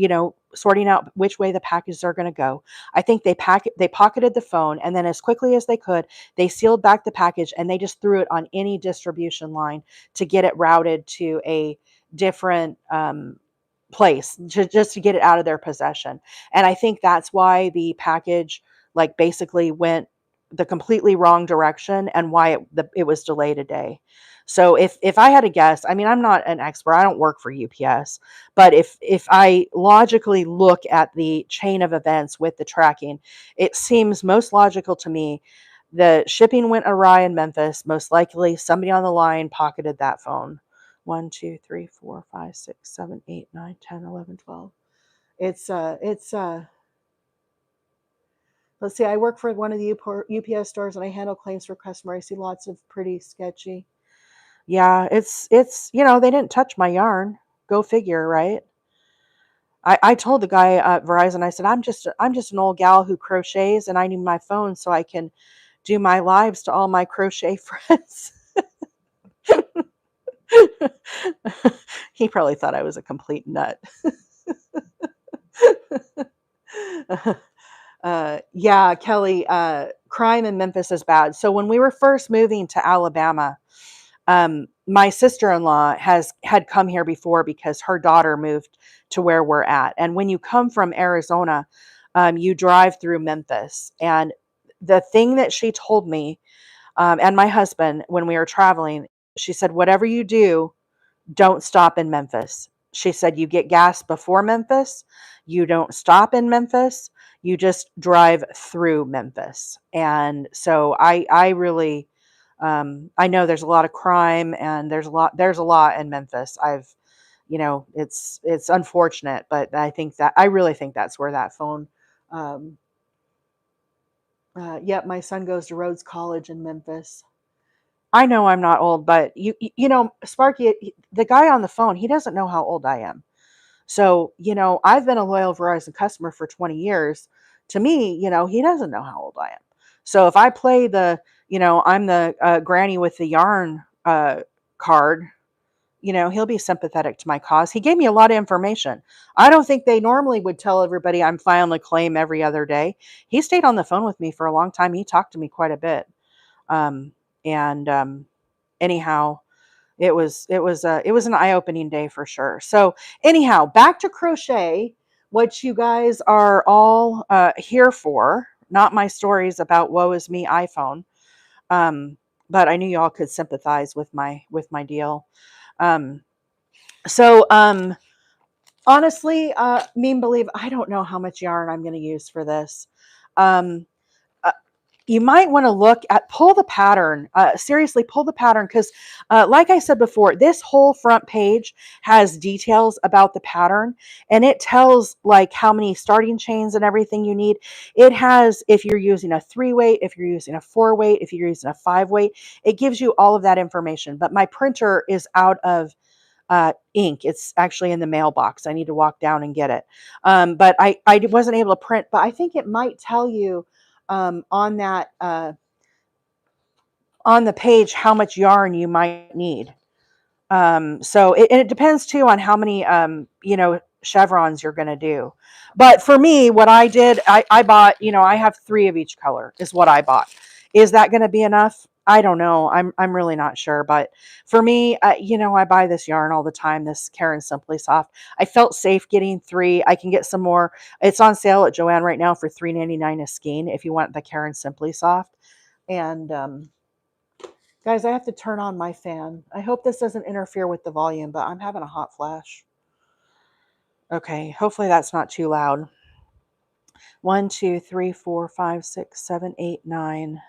sorting out which way the packages are going to go, I think they pocketed the phone, and then as quickly as they could, they sealed back the package and they just threw it on any distribution line to get it routed to a different place, just to get it out of their possession. And I think that's why the package like basically went the completely wrong direction and why it was delayed a day. So if I had to guess, I mean, I'm not an expert. I don't work for UPS, but if I logically look at the chain of events with the tracking, it seems most logical to me the shipping went awry in Memphis. Most likely somebody on the line pocketed that phone. 1, 2, 3, 4, 5, 6, 7, 8, 9, 10, 11, 12. It's let's see, I work for one of the UPS stores and I handle claims for customers. I see lots of pretty sketchy. Yeah, it's they didn't touch my yarn. Go figure, right? I told the guy at Verizon, I said, I'm just an old gal who crochets and I need my phone so I can do my lives to all my crochet friends. He probably thought I was a complete nut. Yeah, Kelly, crime in Memphis is bad. So when we were first moving to Alabama, my sister-in-law had come here before because her daughter moved to where we're at. And when you come from Arizona, you drive through Memphis. And the thing that she told me, and my husband, when we were traveling, she said, whatever you do, don't stop in Memphis. She said, you get gas before Memphis. You don't stop in Memphis. You just drive through Memphis. And so I really, I know there's a lot of crime and there's a lot in Memphis. It's unfortunate, but I really think that's where that phone, um, yep, my son goes to Rhodes College in Memphis. I know I'm not old, but Sparky, the guy on the phone, he doesn't know how old I am. So, I've been a loyal Verizon customer for 20 years. To me, he doesn't know how old I am. So if I play I'm the granny with the yarn card, he'll be sympathetic to my cause. He gave me a lot of information. I don't think they normally would tell everybody I'm filing a claim every other day. He stayed on the phone with me for a long time. He talked to me quite a bit. Um, and anyhow, it was an eye-opening day for sure. So anyhow, back to crochet, what you guys are all here for, not my stories about woe is me iPhone. Um, but I knew y'all could sympathize with my deal. Um, so honestly, mean believe I don't know how much yarn I'm going to use for this. Um, uh, you might want to look at, pull the pattern, seriously, pull the pattern. Because like I said before, this whole front page has details about the pattern, and it tells like how many starting chains and everything you need. It has, if you're using a 3-weight, if you're using a 4-weight, if you're using a 5-weight, it gives you all of that information. But my printer is out of ink. It's actually in the mailbox. I need to walk down and get it. But I wasn't able to print, but I think it might tell you on that on the page how much yarn you might need. So it depends too on how many chevrons you're going to do. But for me, what I did, I bought, I have 3 of each color is what I bought. Is that going to be enough? I don't know. I'm really not sure. But for me, I buy this yarn all the time, this Caron Simply Soft. I felt safe getting 3. I can get some more. It's on sale at Joann right now for $3.99 a skein if you want the Caron Simply Soft. And guys, I have to turn on my fan. I hope this doesn't interfere with the volume, but I'm having a hot flash. Okay, hopefully that's not too loud. 1, 2, 3, 4, 5, 6, 7, 8, 9,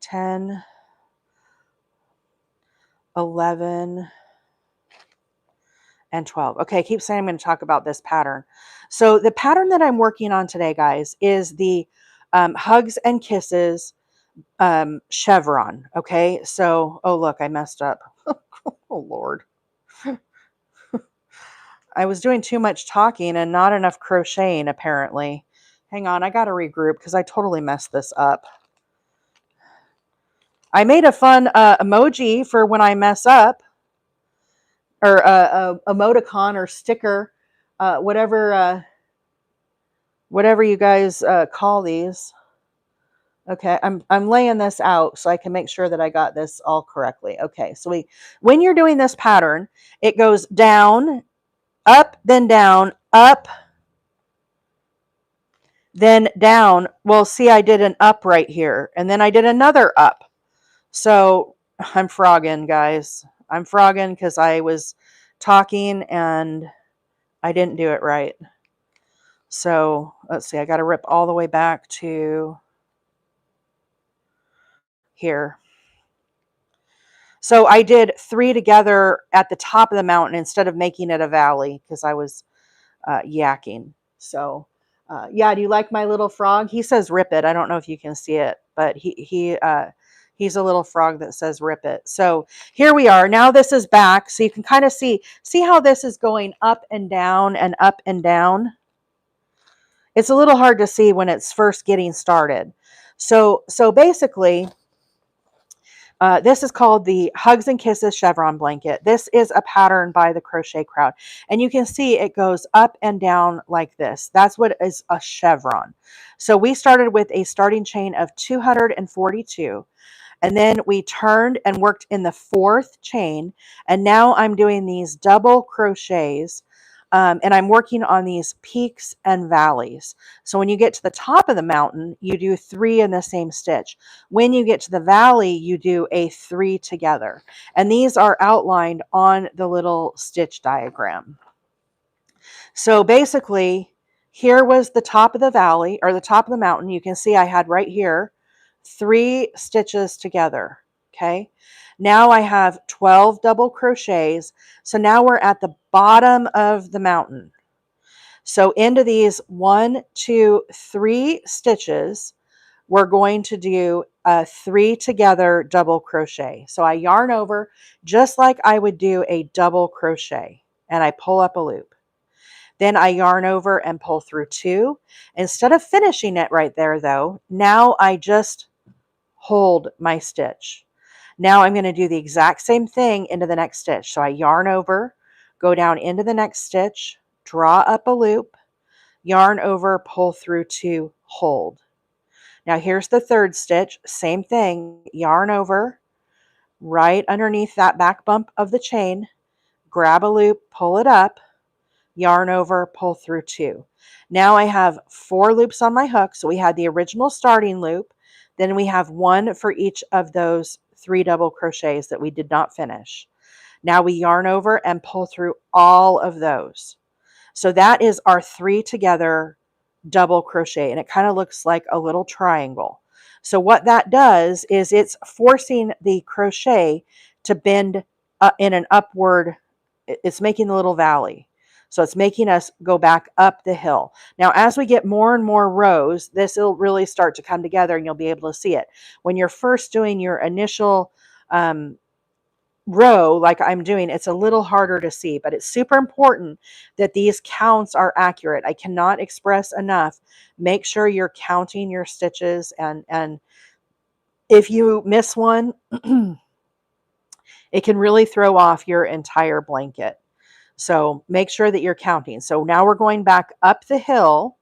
10, 11, and 12. Okay, I keep saying I'm going to talk about this pattern. So the pattern that I'm working on today, guys, is the Hugs and Kisses chevron. Okay, so, oh look, I messed up. Oh Lord. I was doing too much talking and not enough crocheting, apparently. Hang on, I got to regroup because I totally messed this up. I made a fun emoji for when I mess up, or emoticon or sticker, whatever you guys call these. Okay, I'm laying this out so I can make sure that I got this all correctly. Okay, so when you're doing this pattern, it goes down, up, then down, up, then down. Well, see, I did an up right here, and then I did another up. So I'm frogging, guys. I'm frogging because I was talking and I didn't do it right. So let's see, I got to rip all the way back to here. So I did 3 together at the top of the mountain instead of making it a valley because I was yakking. So yeah, do you like my little frog? He says rip it. I don't know if you can see it, but he's a little frog that says rip it. So here we are. Now this is back. So you can kind of see how this is going up and down and up and down. It's a little hard to see when it's first getting started. So basically, this is called the Hugs and Kisses Chevron Blanket. This is a pattern by the Crochet Crowd. And you can see it goes up and down like this. That's what is a chevron. So we started with a starting chain of 242. And then we turned and worked in the 4th chain. And now I'm doing these double crochets. And I'm working on these peaks and valleys. So when you get to the top of the mountain, you do 3 in the same stitch. When you get to the valley, you do a 3 together. And these are outlined on the little stitch diagram. So basically, here was the top of the valley, or the top of the mountain. You can see I had right here 3 stitches together. Okay. Now I have 12 double crochets. So now we're at the bottom of the mountain. So into these 1, 2, 3 stitches, we're going to do a 3 together double crochet. So I yarn over just like I would do a double crochet, and I pull up a loop. Then I yarn over and pull through 2. Instead of finishing it right there though, now I just hold my stitch. Now I'm going to do the exact same thing into the next stitch. So I yarn over, go down into the next stitch, draw up a loop, yarn over, pull through 2, hold. Now here's the 3rd stitch, same thing, yarn over, right underneath that back bump of the chain, grab a loop, pull it up, yarn over, pull through 2. Now I have 4 loops on my hook. So we had the original starting loop, then we have 1 for each of those 3 double crochets that we did not finish. Now we yarn over and pull through all of those. So that is our 3 together double crochet, and it kind of looks like a little triangle. So what that does is it's forcing the crochet to bend in an upward, it's making a little valley. So it's making us go back up the hill. Now, as we get more and more rows, this will really start to come together and you'll be able to see it. When you're first doing your initial row like I'm doing, it's a little harder to see, but it's super important that these counts are accurate. I cannot express enough. Make sure you're counting your stitches, and if you miss one, it can really throw off your entire blanket. So make sure that you're counting. So now we're going back up the hill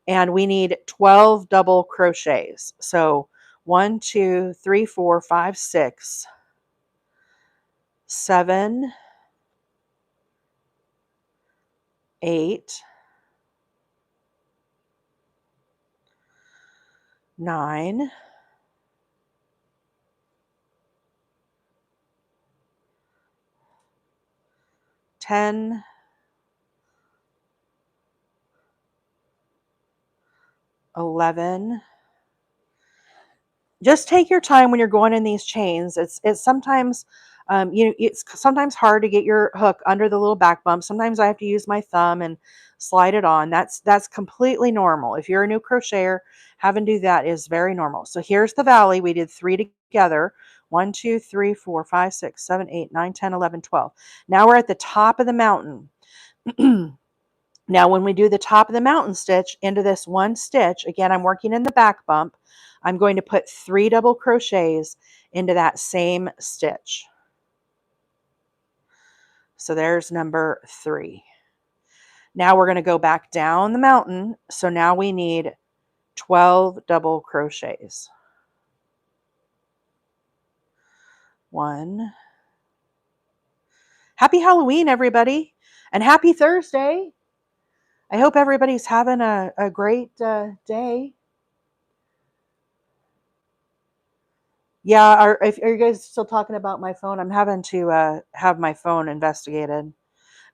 and we need 12 double crochets. So 1, 2, 3, 4, 5, 6, 7, 8, 9, 10, 11. Just take your time when you're going in these chains. It's sometimes it's sometimes hard to get your hook under the little back bump. Sometimes I have to use my thumb and slide it on. That's completely normal. If you're a new crocheter, having to do that is very normal. So here's the valley. We did 3 together. 1, 2, 3, 4, 5, 6, 7, 8, 9, 10, 11, 12. Now we're at the top of the mountain. Now, when we do the top of the mountain stitch into this one stitch, again, I'm working in the back bump. I'm going to put 3 double crochets into that same stitch. So there's number 3. Now we're going to go back down the mountain. So now we need 12 double crochets. 1. Happy Halloween, everybody, and happy Thursday. I hope everybody's having a great day. Yeah, are you guys still talking about my phone? I'm having to have my phone investigated.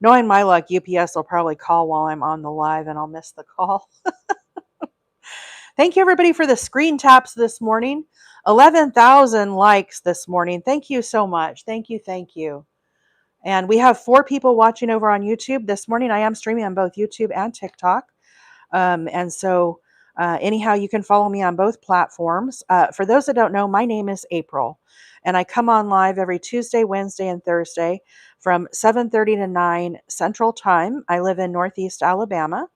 Knowing my luck, UPS will probably call while I'm on the live and I'll miss the call. Thank you, everybody, for the screen taps this morning. 11,000 likes this morning. Thank you so much. Thank you. Thank you. And we have 4 people watching over on YouTube this morning. I am streaming on both YouTube and TikTok. And so anyhow, you can follow me on both platforms. For those that don't know, my name is April, and I come on live every Tuesday, Wednesday, and Thursday from 7:30 to 9 Central Time. I live in Northeast Alabama.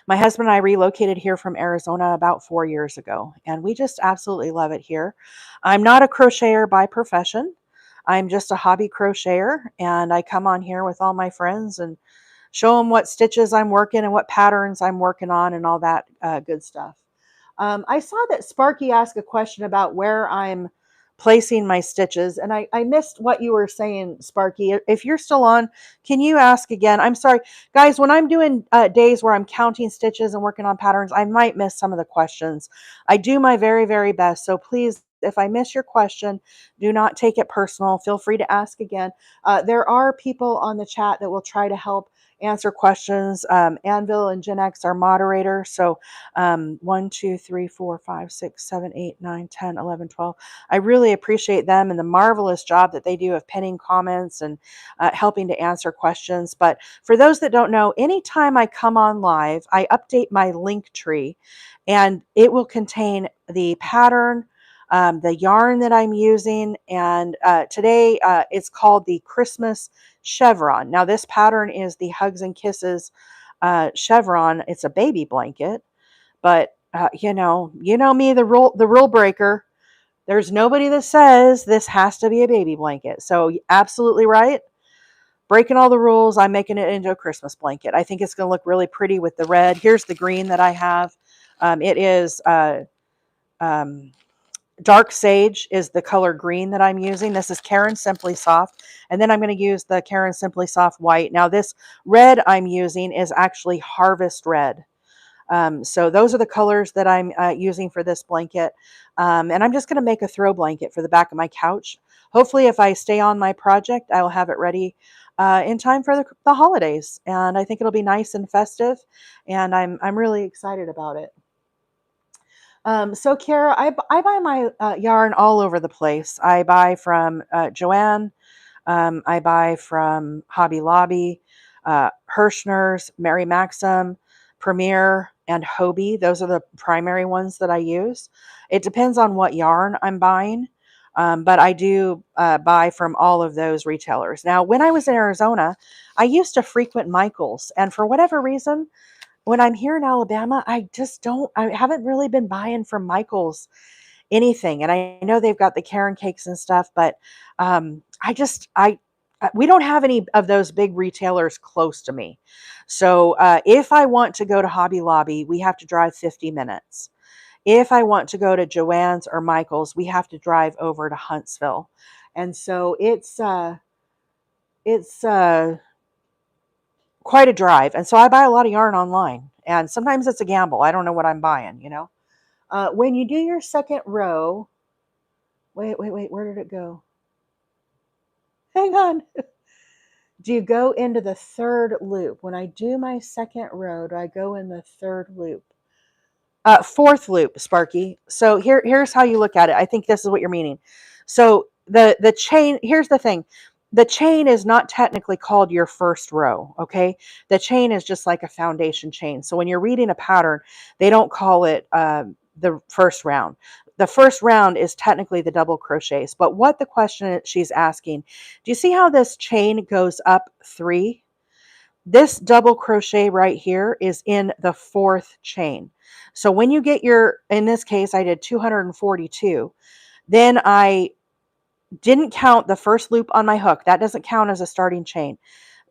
My husband and I relocated here from Arizona about 4 years ago, and we just absolutely love it here. I'm not a crocheter by profession. I'm just a hobby crocheter, and I come on here with all my friends and show them what stitches I'm working and what patterns I'm working on and all that good stuff. I saw that Sparky asked a question about where I'm placing my stitches, and I missed what you were saying, Sparky. If you're still on, can you ask again? I'm sorry, guys, when I'm doing days where I'm counting stitches and working on patterns, I might miss some of the questions. I do my very, very best, so please, if I miss your question, do not take it personal. Feel free to ask again. There are people on the chat that will try to help answer questions. Anvil and Gen X are moderators. So 1, 2, 3, 4, 5, 6, 7, 8, 9, 10, 11, 12. I really appreciate them and the marvelous job that they do of pinning comments and helping to answer questions. But for those that don't know, anytime I come on live, I update my link tree and it will contain the pattern, the yarn that I'm using, and today it's called the Christmas Chevron. Now this pattern is the Hugs and Kisses Chevron. It's a baby blanket, but you know me, the rule breaker. There's nobody that says this has to be a baby blanket. So absolutely right. Breaking all the rules, I'm making it into a Christmas blanket. I think it's going to look really pretty with the red. Here's the green that I have. It is Dark Sage is the color green that I'm using. This is Caron Simply Soft. And then I'm going to use the Caron Simply Soft white. Now this red I'm using is actually Harvest Red. So those are the colors that I'm using for this blanket. And I'm just going to make a throw blanket for the back of my couch. Hopefully if I stay on my project, I'll have it ready in time for the holidays. And I think it'll be nice and festive, and I'm really excited about it. So Kiara, I buy my yarn all over the place. I buy from Joanne. I buy from Hobby Lobby, Hirschner's, Mary Maxim, Premier, and Hobie. Those are the primary ones that I use. It depends on what yarn I'm buying, but I do buy from all of those retailers. Now, when I was in Arizona, I used to frequent Michael's, and for whatever reason, when I'm here in Alabama, I haven't really been buying from Michael's anything. And I know they've got the Caron cakes and stuff, but we don't have any of those big retailers close to me. So if I want to go to Hobby Lobby, we have to drive 50 minutes. If I want to go to Joann's or Michael's, we have to drive over to Huntsville. And so it's quite a drive. And so I buy a lot of yarn online. And sometimes it's a gamble. I don't know what I'm buying. When you do your second row, wait, where did it go? Hang on. Do you go into the third loop? When I do my second row, do I go in the third loop? Fourth loop, Sparky. So here's how you look at it. I think this is what you're meaning. So the chain, here's the thing. The chain is not technically called your first row, okay? The chain is just like a foundation chain. So when you're reading a pattern, they don't call it the first round. The first round is technically the double crochets. But what the question she's asking, do you see how this chain goes up 3? This double crochet right here is in the 4th chain. So when you get in this case, I did 242. Then I didn't count the first loop on my hook. That doesn't count as a starting chain.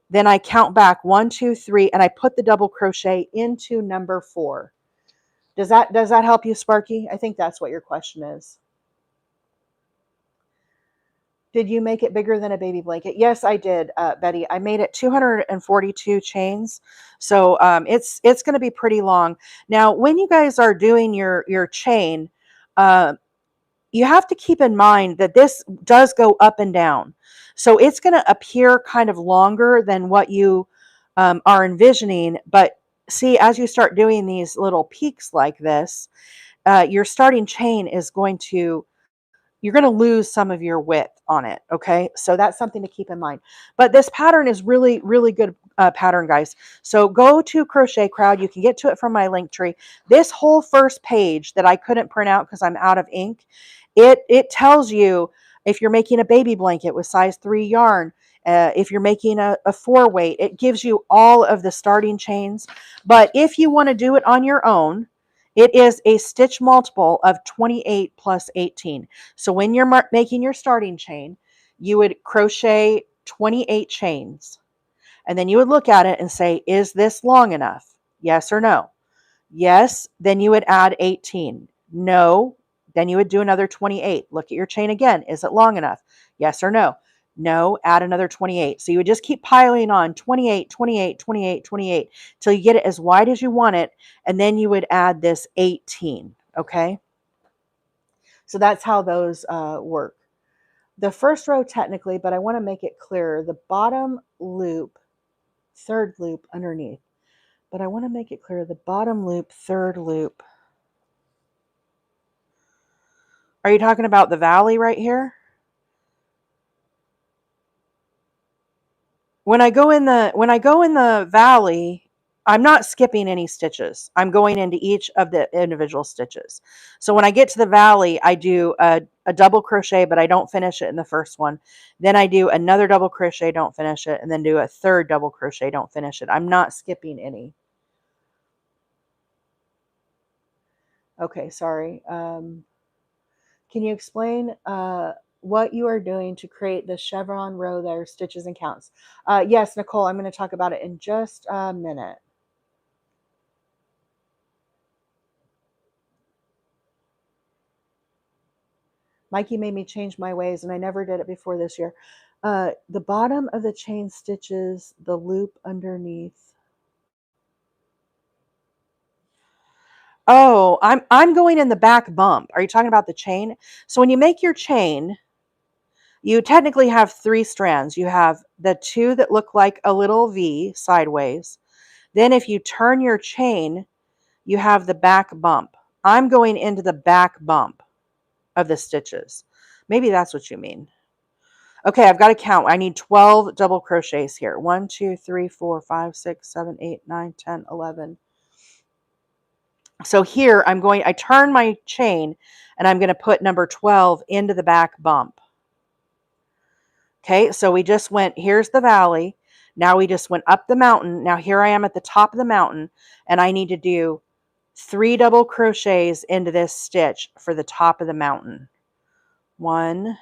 Then I count back 1, 2, 3, and I put the double crochet into number 4. Does that help you, Sparky? I think that's what your question is. Did you make it bigger than a baby blanket? Yes, I did, Betty. I made it 242 chains. So it's going to be pretty long. Now, when you guys are doing your chain, you have to keep in mind that this does go up and down. So it's going to appear kind of longer than what you are envisioning. But see, as you start doing these little peaks like this, your starting chain is you're going to lose some of your width on it. Okay. So that's something to keep in mind. But this pattern is really, really good pattern, guys. So go to Crochet Crowd. You can get to it from my link tree. This whole first page that I couldn't print out because I'm out of ink, it tells you if you're making a baby blanket with size 3 yarn, if you're making a 4-weight, it gives you all of the starting chains. But if you want to do it on your own, it is a stitch multiple of 28 plus 18. So when you're making your starting chain, you would crochet 28 chains. And then you would look at it and say, is this long enough? Yes or no? Yes, then you would add 18. No, then you would do another 28. Look at your chain again. Is it long enough? Yes or no? No, add another 28. So you would just keep piling on 28, 28, 28, 28 till you get it as wide as you want it. And then you would add this 18. Okay. So that's how those work. The first row technically, but I want to make it clearer, the bottom loop, third loop underneath. But I want to make it clear, the bottom loop, third loop. Are you talking about the valley right here? When I go in the valley, I'm not skipping any stitches. I'm going into each of the individual stitches. So when I get to the valley, I do a double crochet, but I don't finish it in the first one. Then I do another double crochet, don't finish it, and then do a third double crochet, don't finish it. I'm not skipping any. Okay, sorry. Can you explain what you are doing to create the chevron row there, stitches and counts? Yes, Nicole, I'm going to talk about it in just a minute. Mikey made me change my ways, and I never did it before this year. The bottom of the chain stitches, the loop underneath. Oh, I'm going in the back bump. Are you talking about the chain? So when you make your chain, You technically have 3 strands. You have the 2 that look like a little V sideways. Then if you turn your chain, you have the back bump. I'm going into the back bump of the stitches. Maybe that's what you mean. Okay, I've got to count. I need 12 double crochets here. 1, 2, 3, 4, 5, 6, 7, 8, 9, 10, 11. So here I turn my chain and I'm going to put number 12 into the back bump. Okay, so we just went, here's the valley. Now we just went up the mountain. Now here I am at the top of the mountain and I need to do 3 double crochets into this stitch for the top of the mountain. 1,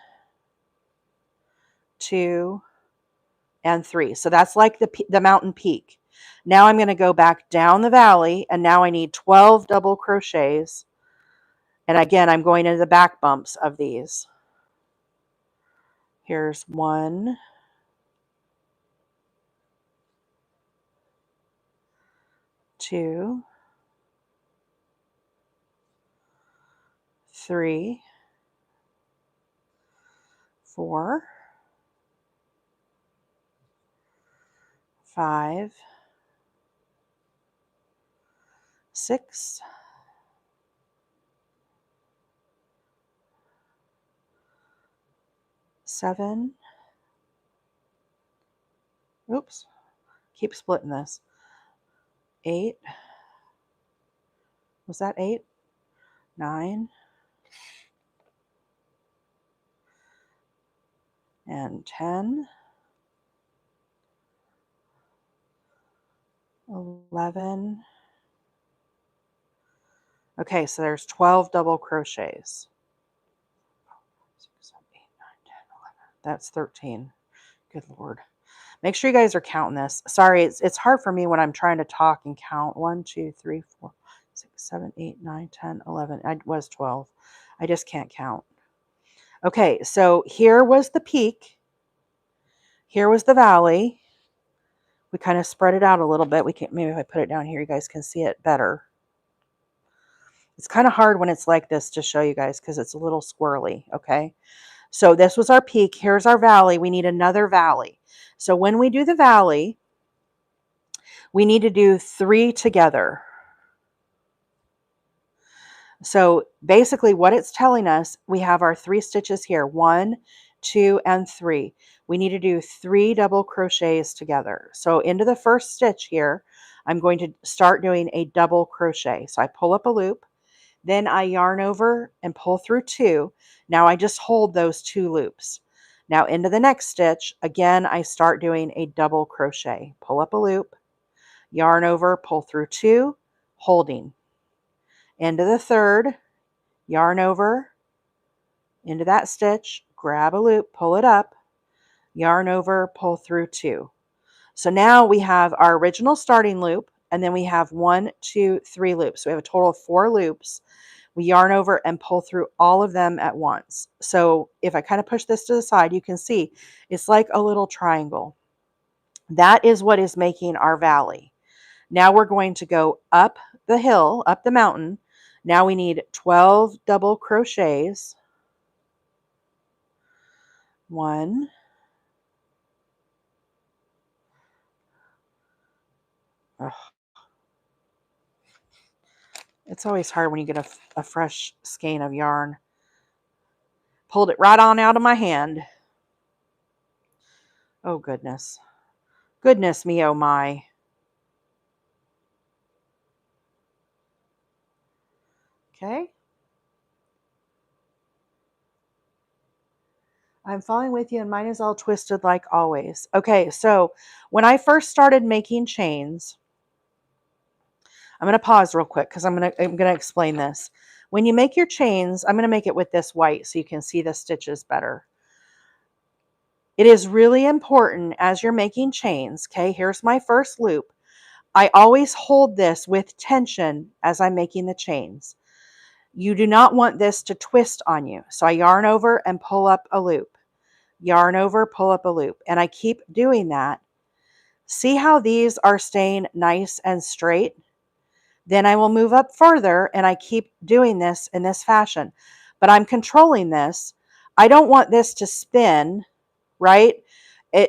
2, and 3. So that's like the mountain peak. Now I'm going to go back down the valley and now I need 12 double crochets. And again, I'm going into the back bumps of these. Here's 1, 2, 3, 4, 5, 6, 7. Oops, keep splitting this. 8. Was that 8? 9. And 10. 11. Okay, so there's 12 double crochets. 6, 7, 8, 9, 10, 11. That's 13. Good Lord. Make sure you guys are counting this. Sorry, it's hard for me when I'm trying to talk and count. 1, 2, 3, 4, 6, 7, 8, 9, 10, 11. I was 12. I just can't count. Okay, so here was the peak. Here was the valley. We kind of spread it out a little bit. Maybe if I put it down here, you guys can see it better. It's kind of hard when it's like this to show you guys because it's a little squirrely, okay? So this was our peak. Here's our valley. We need another valley. So when we do the valley, we need to do 3 together. So basically what it's telling us, we have our 3 stitches here, 1, 2, and 3. We need to do 3 double crochets together. So into the first stitch here, I'm going to start doing a double crochet. So I pull up a loop, then I yarn over and pull through 2. Now I just hold those 2 loops. Now into the next stitch, again, I start doing a double crochet. Pull up a loop, yarn over, pull through 2, holding. Into the third, yarn over, into that stitch, grab a loop, pull it up, yarn over, pull through 2. So now we have our original starting loop, and then we have 1, 2, 3 loops. So we have a total of 4 loops. We yarn over and pull through all of them at once. So if I kind of push this to the side, you can see it's like a little triangle. That is what is making our valley. Now we're going to go up the hill, up the mountain. Now we need 12 double crochets. 1, ugh. It's always hard when you get a fresh skein of yarn. Pulled it right on out of my hand. Oh, goodness. Goodness me, oh my. Okay. I'm following with you and mine is all twisted like always. Okay, so when I first started making chains, I'm going to pause real quick because I'm going to explain this. When you make your chains, I'm going to make it with this white so you can see the stitches better. It is really important as you're making chains. Okay, here's my first loop. I always hold this with tension as I'm making the chains. You do not want this to twist on you. So I yarn over and pull up a loop. Yarn over, pull up a loop. And I keep doing that. See how these are staying nice and straight? Then I will move up further and I keep doing this in this fashion. But I'm controlling this. I don't want this to spin, right?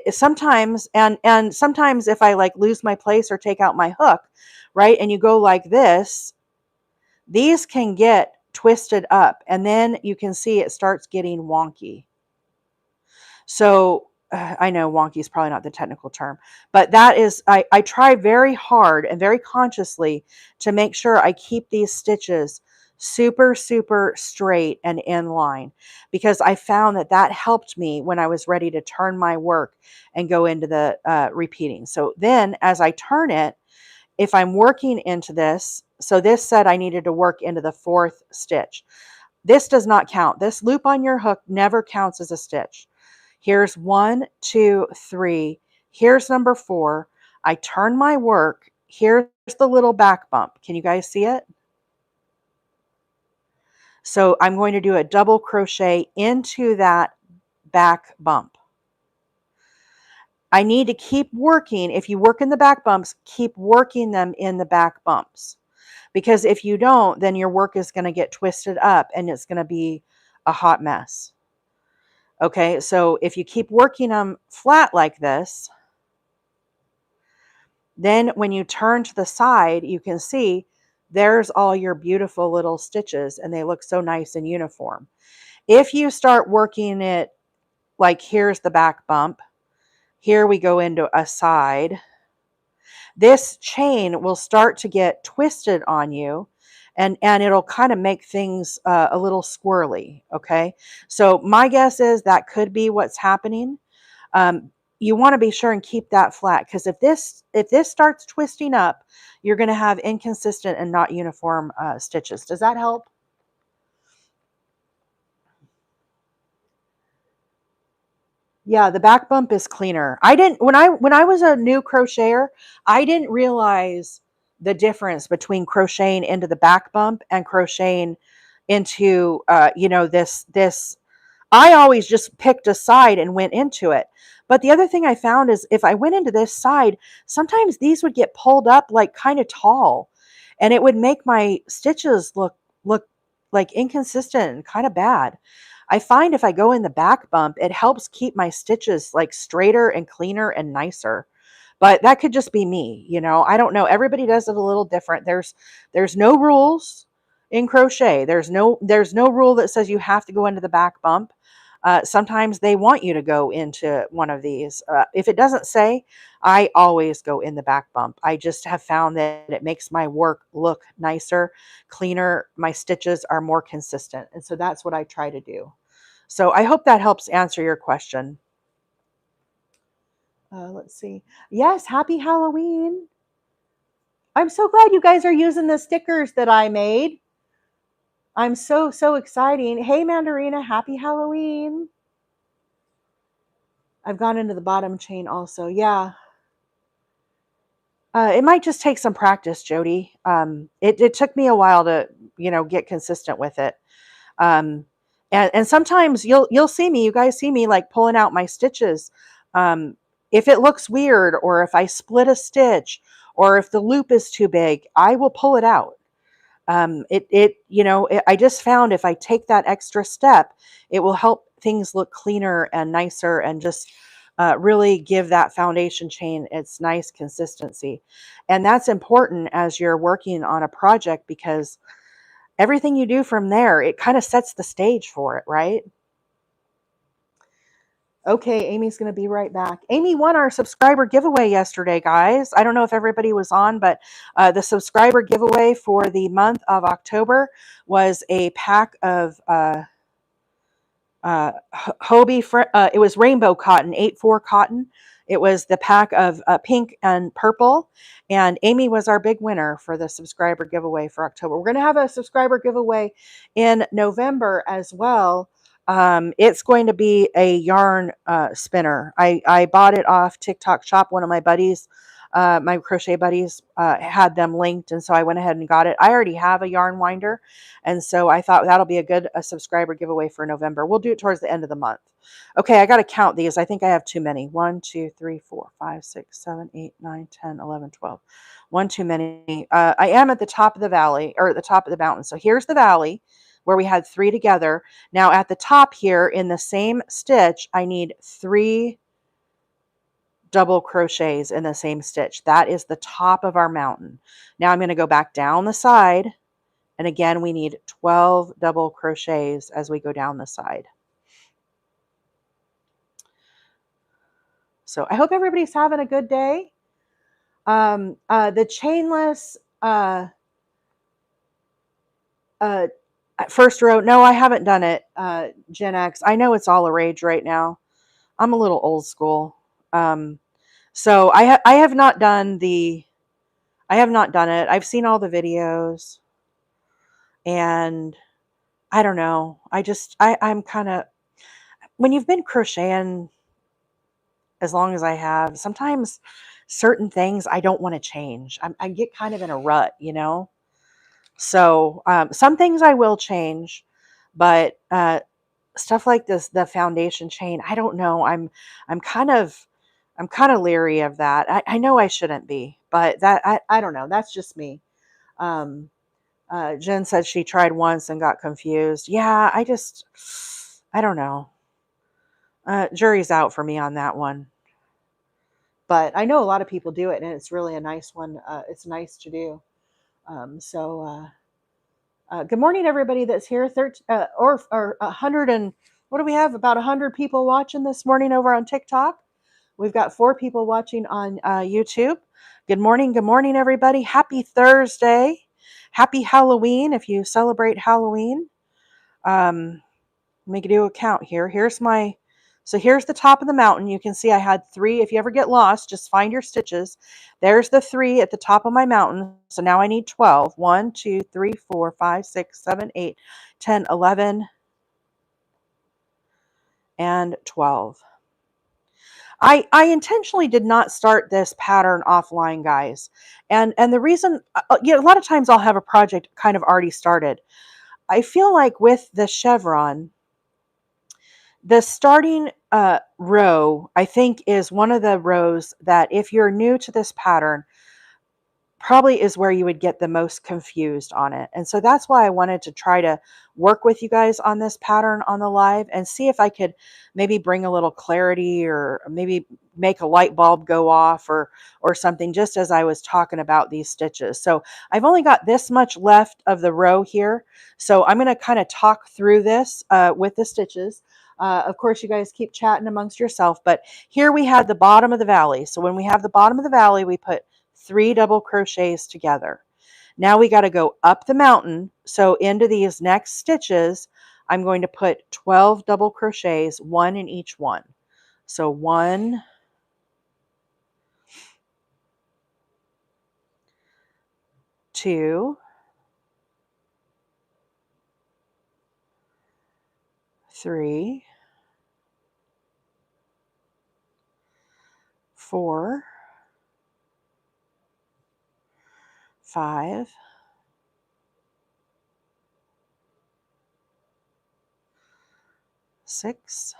Sometimes, and sometimes if I like lose my place or take out my hook, right, and you go like this, these can get twisted up, and then you can see it starts getting wonky. So I know wonky is probably not the technical term, but that is, I try very hard and very consciously to make sure I keep these stitches super, super straight and in line, because I found that that helped me when I was ready to turn my work and go into the repeating. So then as I turn it, if I'm working into this, so this said I needed to work into the 4th stitch. This does not count. This loop on your hook never counts as a stitch. Here's 1, 2, 3. Here's number 4. I turn my work. Here's the little back bump. Can you guys see it? So I'm going to do a double crochet into that back bump. I need to keep working. If you work in the back bumps, keep working them in the back bumps. Because if you don't, then your work is going to get twisted up and it's going to be a hot mess. Okay, so if you keep working them flat like this, then when you turn to the side, you can see there's all your beautiful little stitches and they look so nice and uniform. If you start working it like here's the back bump, here we go into a side, this chain will start to get twisted on you, and it'll kind of make things a little squirrely. Okay, so my guess is that could be what's happening. You want to be sure and keep that flat, because if this starts twisting up, you're going to have inconsistent and not uniform stitches. Does that help? Yeah, the back bump is cleaner. I didn't, when I was a new crocheter, I didn't realize the difference between crocheting into the back bump and crocheting into this. I always just picked a side and went into it. But the other thing I found is if I went into this side, sometimes these would get pulled up like kind of tall, and it would make my stitches look like inconsistent and kind of bad. I find if I go in the back bump, it helps keep my stitches like straighter and cleaner and nicer. But that could just be me, I don't know. Everybody does it a little different. There's no rules in crochet. There's no rule that says you have to go into the back bump. Sometimes they want you to go into one of these. If it doesn't say, I always go in the back bump. I just have found that it makes my work look nicer, cleaner. My stitches are more consistent. And so that's what I try to do. So I hope that helps answer your question. Let's see. Yes, happy Halloween. I'm so glad you guys are using the stickers that I made. I'm so exciting. Hey, Mandarina, happy Halloween. I've gone into the bottom chain also. Yeah. It might just take some practice, Jody. It took me a while to, get consistent with it. Um, and sometimes you'll see me, you guys see me like pulling out my stitches. If it looks weird, or if I split a stitch, or if the loop is too big, I will pull it out. I just found if I take that extra step, it will help things look cleaner and nicer, and just really give that foundation chain its nice consistency. And that's important as you're working on a project, because everything you do from there, it kind of sets the stage for it, right? Okay, Amy's going to be right back. Amy won our subscriber giveaway yesterday, guys. I don't know if everybody was on, but the subscriber giveaway for the month of October was a pack of Hobie. It was rainbow cotton, 8/4 cotton. It was the pack of pink and purple. And Amy was our big winner for the subscriber giveaway for October. We're going to have a subscriber giveaway in November as well. It's going to be a yarn spinner. I bought it off TikTok Shop. One of my buddies, my crochet buddies, had them linked, and so I went ahead and got it. I already have a yarn winder, and so I thought that'll be a subscriber giveaway for November. We'll do it towards the end of the month. Okay, I got to count these. I think I have too many. 1, 2, 3, 4, 5, 6, 7, 8, 9, 10, 11, 12. One too many. I am at the top of the valley, or at the top of the mountain. So here's the valley. where we had 3 together. Now at the top here in the same stitch, I need 3 double crochets in the same stitch. That is the top of our mountain. Now I'm going to go back down the side, and again we need 12 double crochets as we go down the side. So I hope everybody's having a good day. The chainless first row, no, I haven't done it, Gen X. I know it's all a rage right now. I'm a little old school. So I have not done the, I have not done it. I've seen all the videos, and I don't know. I'm kind of, when you've been crocheting as long as I have, sometimes certain things I don't want to change. I get kind of in a rut, you know? So some things I will change, but stuff like this, the foundation chain, I don't know. I'm kind of, I'm kind of leery of that. I know I shouldn't be, but that, I don't know. That's just me. Jen said she tried once and got confused. Yeah, I don't know. Jury's out for me on that one. But I know a lot of people do it, and it's really a nice one. It's nice to do. Good morning, everybody that's here. Or 100 and what do we have? About 100 people watching this morning over on TikTok. We've got 4 people watching on YouTube. Good morning, everybody. Happy Thursday. Happy Halloween if you celebrate Halloween. Let me do a count here. So here's the top of the mountain. You can see I had 3. If you ever get lost, just find your stitches. There's the 3 at the top of my mountain. So now I need 12. 1, 2, 3, 4, 5, 6, 7, 8, 10, 11, and 12. I intentionally did not start this pattern offline, guys. And the reason, a lot of times I'll have a project kind of already started. I feel like with the chevron, the starting row, I think, is one of the rows that if you're new to this pattern, probably is where you would get the most confused on it. And so that's why I wanted to try to work with you guys on this pattern on the live and see if I could maybe bring a little clarity or maybe make a light bulb go off or something, just as I was talking about these stitches. So I've only got this much left of the row here. So I'm going to kind of talk through this with the stitches. Of course, you guys keep chatting amongst yourself, but here we have the bottom of the valley. So when we have the bottom of the valley, we put 3 double crochets together. Now we got to go up the mountain. So into these next stitches, I'm going to put 12 double crochets, 1 in each one. So 1, 2, 3, 4, 5, 6,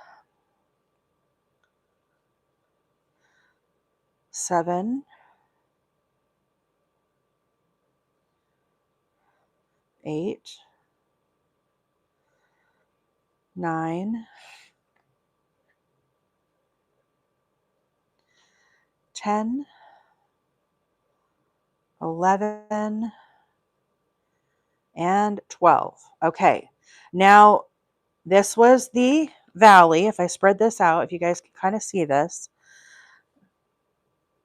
7, 8, 9, 10, 11, and 12. Okay, now this was the valley. If I spread this out, if you guys can kind of see this.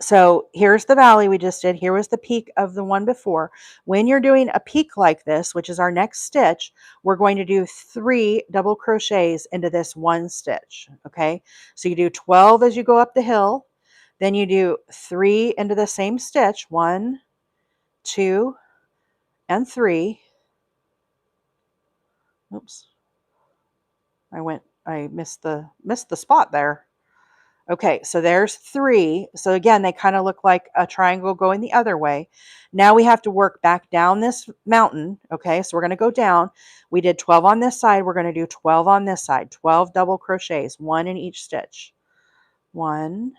So here's the valley we just did. Here was the peak of the one before. When you're doing a peak like this, which is our next stitch, we're going to do 3 double crochets into this one stitch. Okay, so you do 12 as you go up the hill. Then you do 3 into the same stitch. 1, 2, and 3. Oops. I missed the spot there. Okay, so there's 3. So again, they kind of look like a triangle going the other way. Now we have to work back down this mountain. Okay, so we're going to go down. We did 12 on this side. We're going to do 12 on this side. 12 double crochets, 1 in each stitch. 1,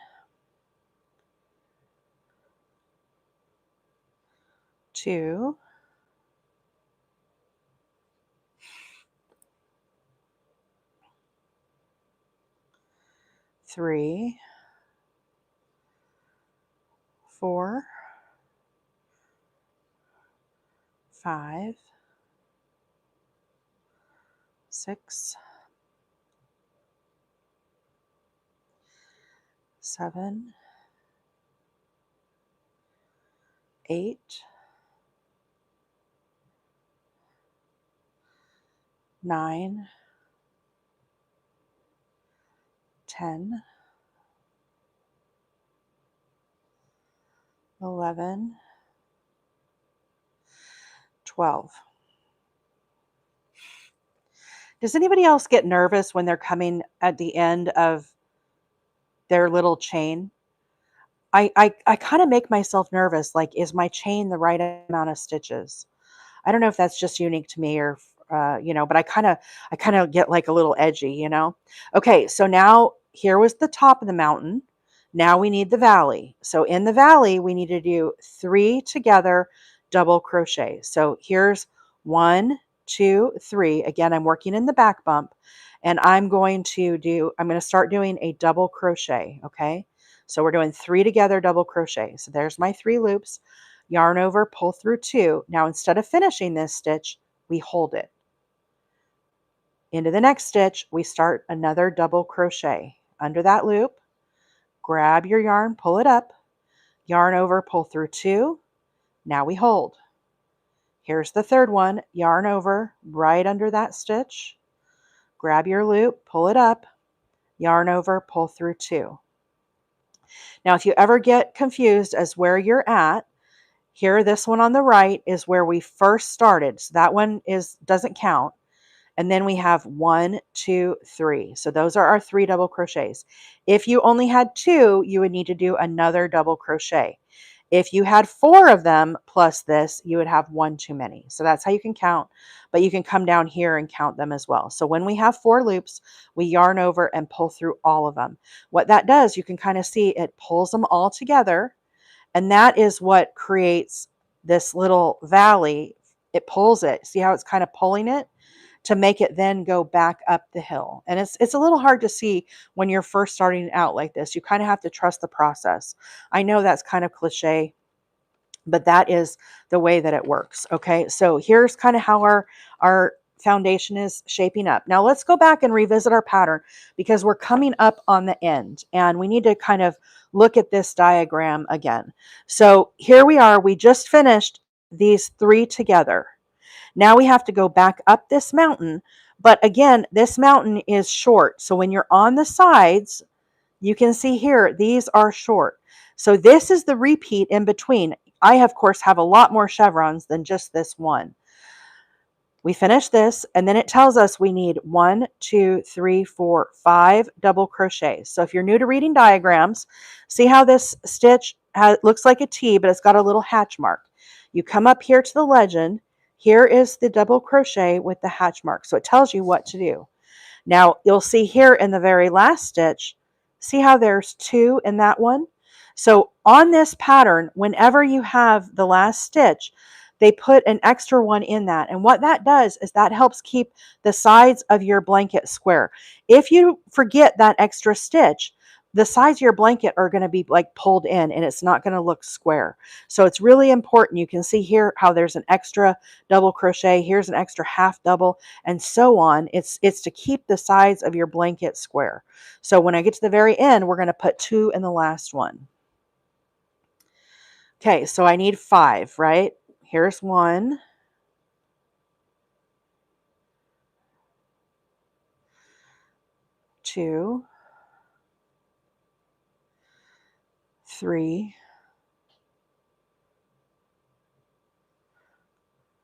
2, 3, 4, 5, 6, 7, 8, 9, 10, 11, 12. Does anybody else get nervous when they're coming at the end of their little chain? I kind of make myself nervous. Like, is my chain the right amount of stitches? I don't know if that's just unique to me or, but I kind of get like a little edgy. Okay, so now here was the top of the mountain. Now we need the valley. So in the valley, we need to do 3 together double crochet. So here's 1, 2, 3. Again, I'm working in the back bump, and I'm going to start doing a double crochet. Okay. So we're doing 3 together double crochet. So there's my 3 loops. Yarn over, pull through 2. Now instead of finishing this stitch, we hold it. Into the next stitch, we start another double crochet. Under that loop, grab your yarn, pull it up, yarn over, pull through 2. Now we hold. Here's the third one, yarn over, right under that stitch, grab your loop, pull it up, yarn over, pull through 2. Now if you ever get confused as where you're at, here, this one on the right is where we first started. So that one doesn't count. And then we have 1, 2, 3. So those are our 3 double crochets. If you only had 2, you would need to do another double crochet. If you had 4 of them plus this, you would have 1 too many. So that's how you can count, but you can come down here and count them as well. So when we have 4 loops, we yarn over and pull through all of them. What that does, you can kind of see it pulls them all together. And that is what creates this little valley. It pulls it. See how it's kind of pulling it to make it then go back up the hill. And it's a little hard to see when you're first starting out like this. You kind of have to trust the process. I know that's kind of cliche, but that is the way that it works. Okay, so here's kind of how our foundation is shaping up. Now let's go back and revisit our pattern because we're coming up on the end and we need to kind of look at this diagram again. So here we are, we just finished these 3 together. Now we have to go back up this mountain, but again, this mountain is short. So when you're on the sides, you can see here, these are short. So this is the repeat in between. I, of course, have a lot more chevrons than just this one. We finish this, and then it tells us we need 1, 2, 3, 4, 5 double crochets. So if you're new to reading diagrams, see how this stitch looks like a T, but it's got a little hatch mark. You come up here to the legend. Here is the double crochet with the hatch mark. So it tells you what to do. Now you'll see here in the very last stitch, see how there's 2 in that one? So on this pattern, whenever you have the last stitch, they put an extra one in that. And what that does is that helps keep the sides of your blanket square. If you forget that extra stitch, the sides of your blanket are going to be like pulled in and it's not going to look square. So it's really important. You can see here how there's an extra double crochet. Here's an extra half double and so on. It's to keep the sides of your blanket square. So when I get to the very end, we're going to put 2 in the last one. Okay, so I need 5, right? Here's 1. 2, 3,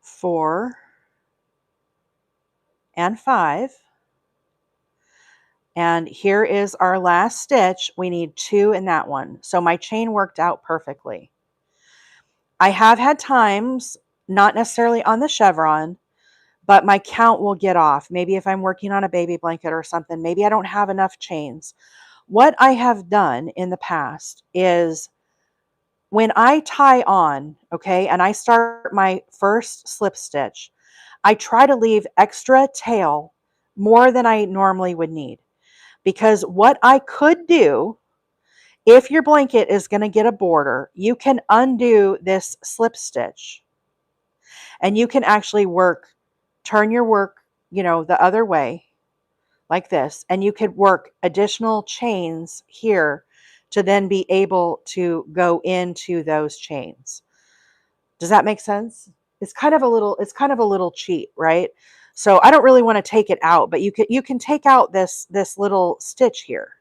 4, and 5. And here is our last stitch. We need 2 in that one. So my chain worked out perfectly. I have had times, not necessarily on the chevron, but my count will get off. Maybe if I'm working on a baby blanket or something, maybe I don't have enough chains. What I have done in the past is when I tie on, okay, and I start my first slip stitch, I try to leave extra tail more than I normally would need. because what I could do, if your blanket is going to get a border, you can undo this slip stitch and you can actually turn your work, the other way like this, and you could work additional chains here to then be able to go into those chains. Does that make sense? It's kind of a little cheat, right? So I don't really want to take it out, but you can take out this little stitch here,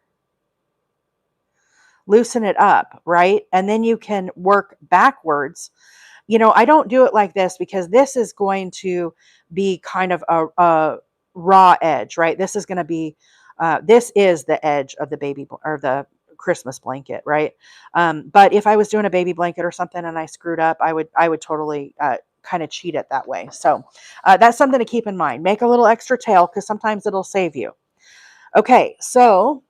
loosen it up, right? And then you can work backwards. I don't do it like this because this is going to be kind of a raw edge, right? This is going to be, this is the edge of the or the Christmas blanket, right? But if I was doing a baby blanket or something and I screwed up, I would totally kind of cheat it that way. So that's something to keep in mind. Make a little extra tail because sometimes it'll save you. Okay, so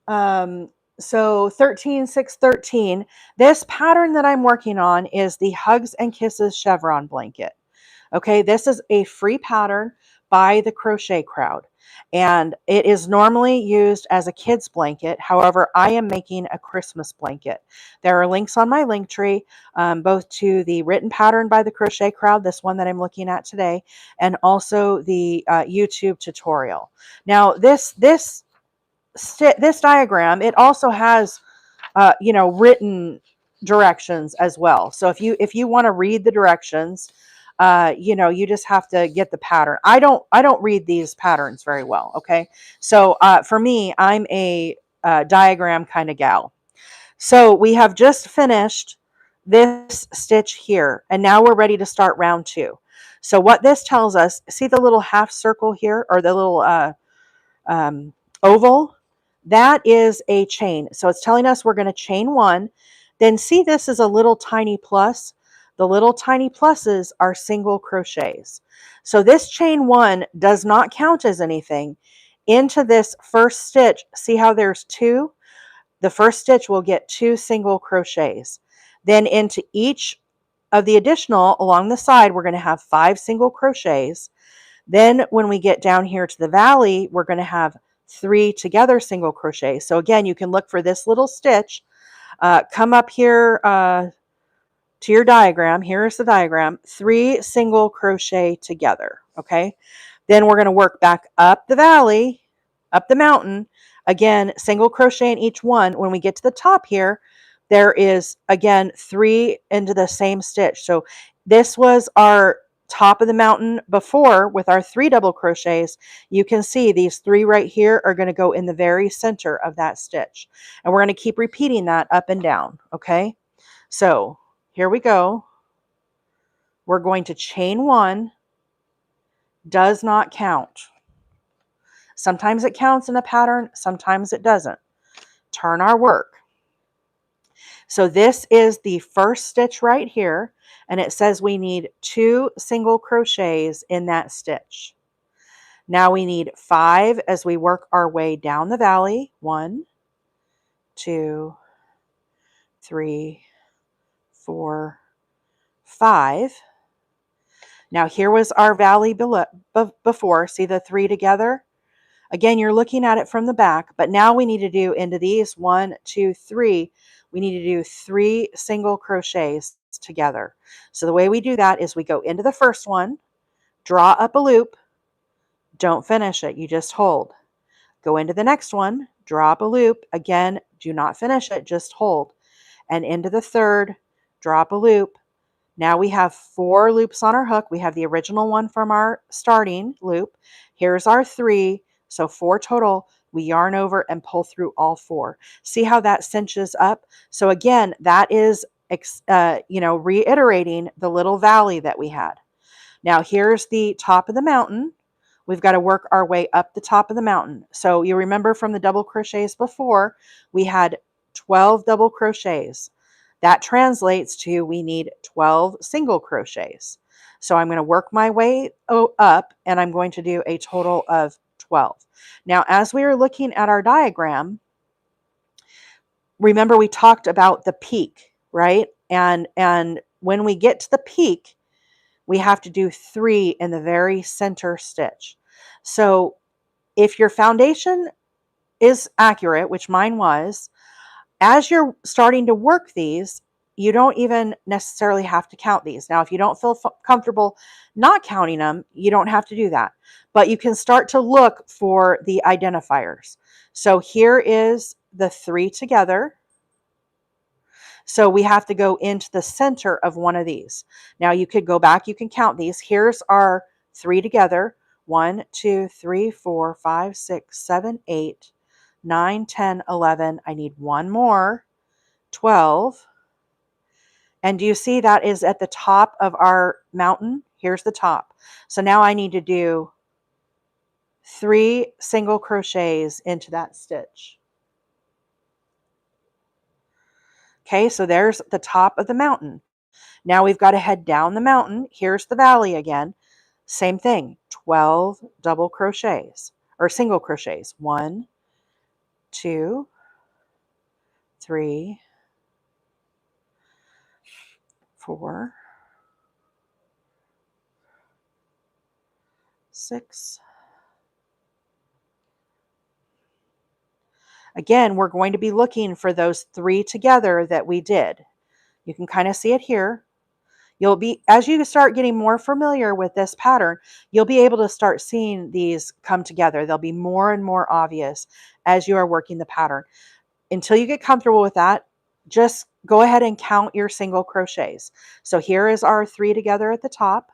13, 6, 13. This pattern that I'm working on is the Hugs and Kisses Chevron blanket. Okay, this is a free pattern by the Crochet Crowd, and it is normally used as a kid's blanket. However, I am making a Christmas blanket. There are links on my link tree, both to the written pattern by the Crochet Crowd, this one that I'm looking at today, and also the YouTube tutorial. Now, this diagram, it also has written directions as well. So if you want to read the directions, you just have to get the pattern. I don't read these patterns very well. Okay, so for me, I'm a diagram kind of gal. So we have just finished this stitch here, and now we're ready to start round 2. So what this tells us, see the little half circle here, or the little oval? That is a chain. So it's telling us we're going to chain 1. Then see, this is a little tiny plus. The little tiny pluses are single crochets. So this chain 1 does not count as anything. Into this first stitch, see how there's 2? The first stitch will get 2 single crochets. Then into each of the additional along the side, we're going to have 5 single crochets. Then when we get down here to the valley, we're going to have 3 together single crochet. So again, you can look for this little stitch. Come up here to your diagram. Here's the diagram. 3 single crochet together. Okay. Then we're going to work back up the valley, up the mountain. Again, single crochet in each one. When we get to the top here, there is again 3 into the same stitch. So this was our top of the mountain before with our 3 double crochets. You can see these 3 right here are going to go in the very center of that stitch, and we're going to keep repeating that up and down. Okay, so here we go. We're going to chain 1. Does not count. Sometimes it counts in a pattern, sometimes it doesn't. Turn our work. So this is the first stitch right here, and it says we need 2 single crochets in that stitch. Now we need 5 as we work our way down the valley. 1, 2, 3, 4, 5. Now here was our valley before. See the 3 together? Again, you're looking at it from the back, but now we need to do into these 1, 2, 3. We need to do 3 single crochets together. So the way we do that is we go into the first one, draw up a loop, don't finish it, you just hold. Go into the next one, draw up a loop, again, do not finish it, just hold. And into the third, draw up a loop. Now we have 4 loops on our hook. We have the original one from our starting loop. Here's our 3. So 4 total. We yarn over and pull through all 4. See how that cinches up? So again, that is, reiterating the little valley that we had. Now here's the top of the mountain. We've got to work our way up the top of the mountain. So you remember from the double crochets before, we had 12 double crochets. That translates to we need 12 single crochets. So I'm going to work my way up, and I'm going to do a total of 12. Now, as we are looking at our diagram, remember we talked about the peak, right? And when we get to the peak, we have to do 3 in the very center stitch. So if your foundation is accurate, which mine was, as you're starting to work these, you don't even necessarily have to count these. Now, if you don't feel comfortable not counting them, you don't have to do that. But you can start to look for the identifiers. So here is the 3 together. So we have to go into the center of one of these. Now you could go back, you can count these. Here's our 3 together. 1, 2, 3, 4, 5, 6, 7, 8, 9, 10, 11. I need one more. 12. And do you see that is at the top of our mountain? Here's the top. So now I need to do 3 single crochets into that stitch. Okay, so there's the top of the mountain. Now we've got to head down the mountain. Here's the valley again. Same thing, 12 double crochets or single crochets. 1, 2, 3, 4, 6. Again, we're going to be looking for those 3 together that we did. You can kind of see it here. You'll be, as you start getting more familiar with this pattern, you'll be able to start seeing these come together. They'll be more and more obvious as you are working the pattern. Until you get comfortable with that, just go ahead and count your single crochets. So here is our 3 together at the top.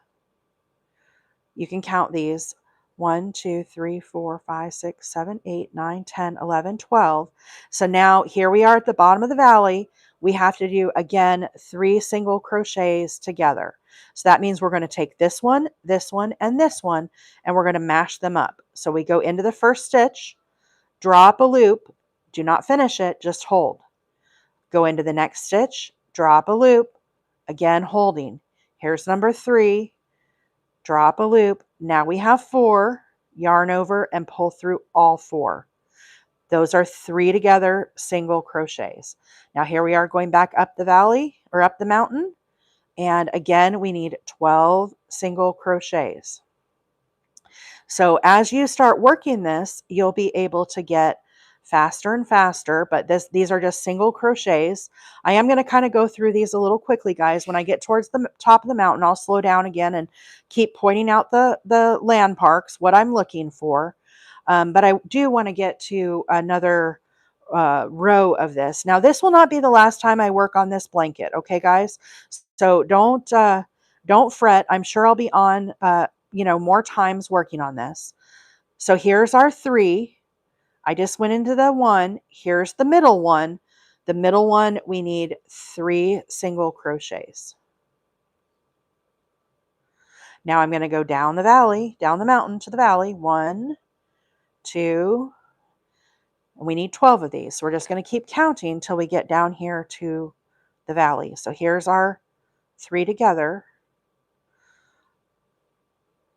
You can count these. 1, 2, 3, 4, 5, 6, 7, 8, 9, 10, 11, 12. So now here we are at the bottom of the valley. We have to do, again, 3 single crochets together. So that means we're going to take this one, and this one, and we're going to mash them up. So we go into the first stitch, drop a loop, do not finish it, just hold. Go into the next stitch, drop a loop, again holding. Here's number 3, drop a loop. Now we have 4, yarn over and pull through all 4. Those are 3 together single crochets. Now here we are going back up the valley or up the mountain. And again, we need 12 single crochets. So as you start working this, you'll be able to get faster and faster, but these are just single crochets. I am going to kind of go through these a little quickly, guys. When I get towards the top of the mountain, I'll slow down again and keep pointing out the landmarks, what I'm looking for. But I do want to get to another row of this. Now, this will not be the last time I work on this blanket, okay, guys? So don't fret. I'm sure I'll be on more times working on this. So here's our 3. I just went into the 1. Here's the middle one. The middle one, we need 3 single crochets. Now I'm going to go down the valley, down the mountain to the valley. 1, 2, and we need 12 of these. So we're just going to keep counting till we get down here to the valley. So here's our 3 together.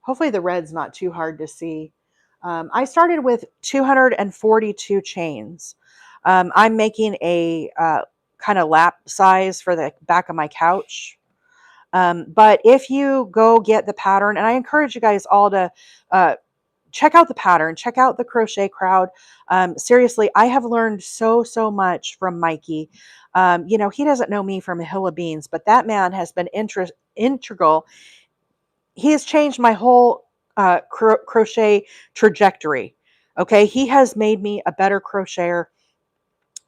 Hopefully the red's not too hard to see. I started with 242 chains. I'm making a kind of lap size for the back of my couch. But if you go get the pattern, and I encourage you guys all to check out the pattern, check out the Crochet Crowd. Seriously, I have learned so much from Mikey. He doesn't know me from a hill of beans, but that man has been integral. He has changed my whole crochet trajectory. Okay, he has made me a better crocheter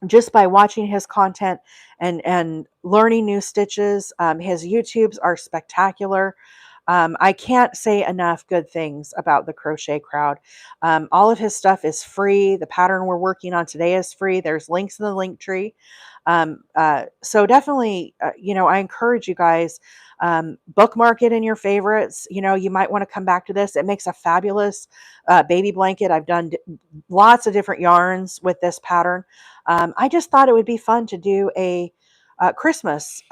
just by watching his content and learning new stitches. His YouTubes are spectacular. I can't say enough good things about the Crochet Crowd. All of his stuff is free. The pattern we're working on today is free. There's links in the link tree. So definitely, I encourage you guys, bookmark it in your favorites. You might want to come back to this. It makes a fabulous baby blanket. I've done lots of different yarns with this pattern. I just thought it would be fun to do a Christmas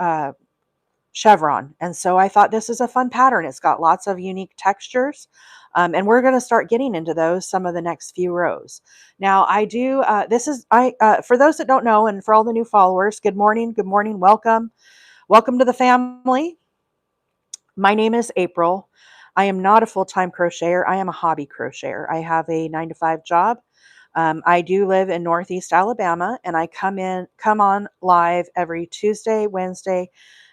chevron. And so I thought this is a fun pattern. It's got lots of unique textures. And we're going to start getting into those some of the next few rows. Now I do, for those that don't know, and for all the new followers, good morning, welcome to the family. My name is April. I am not a full-time crocheter. I am a hobby crocheter. I have a 9 to 5 job. I do live in Northeast Alabama, and I come on live every Tuesday, Wednesday,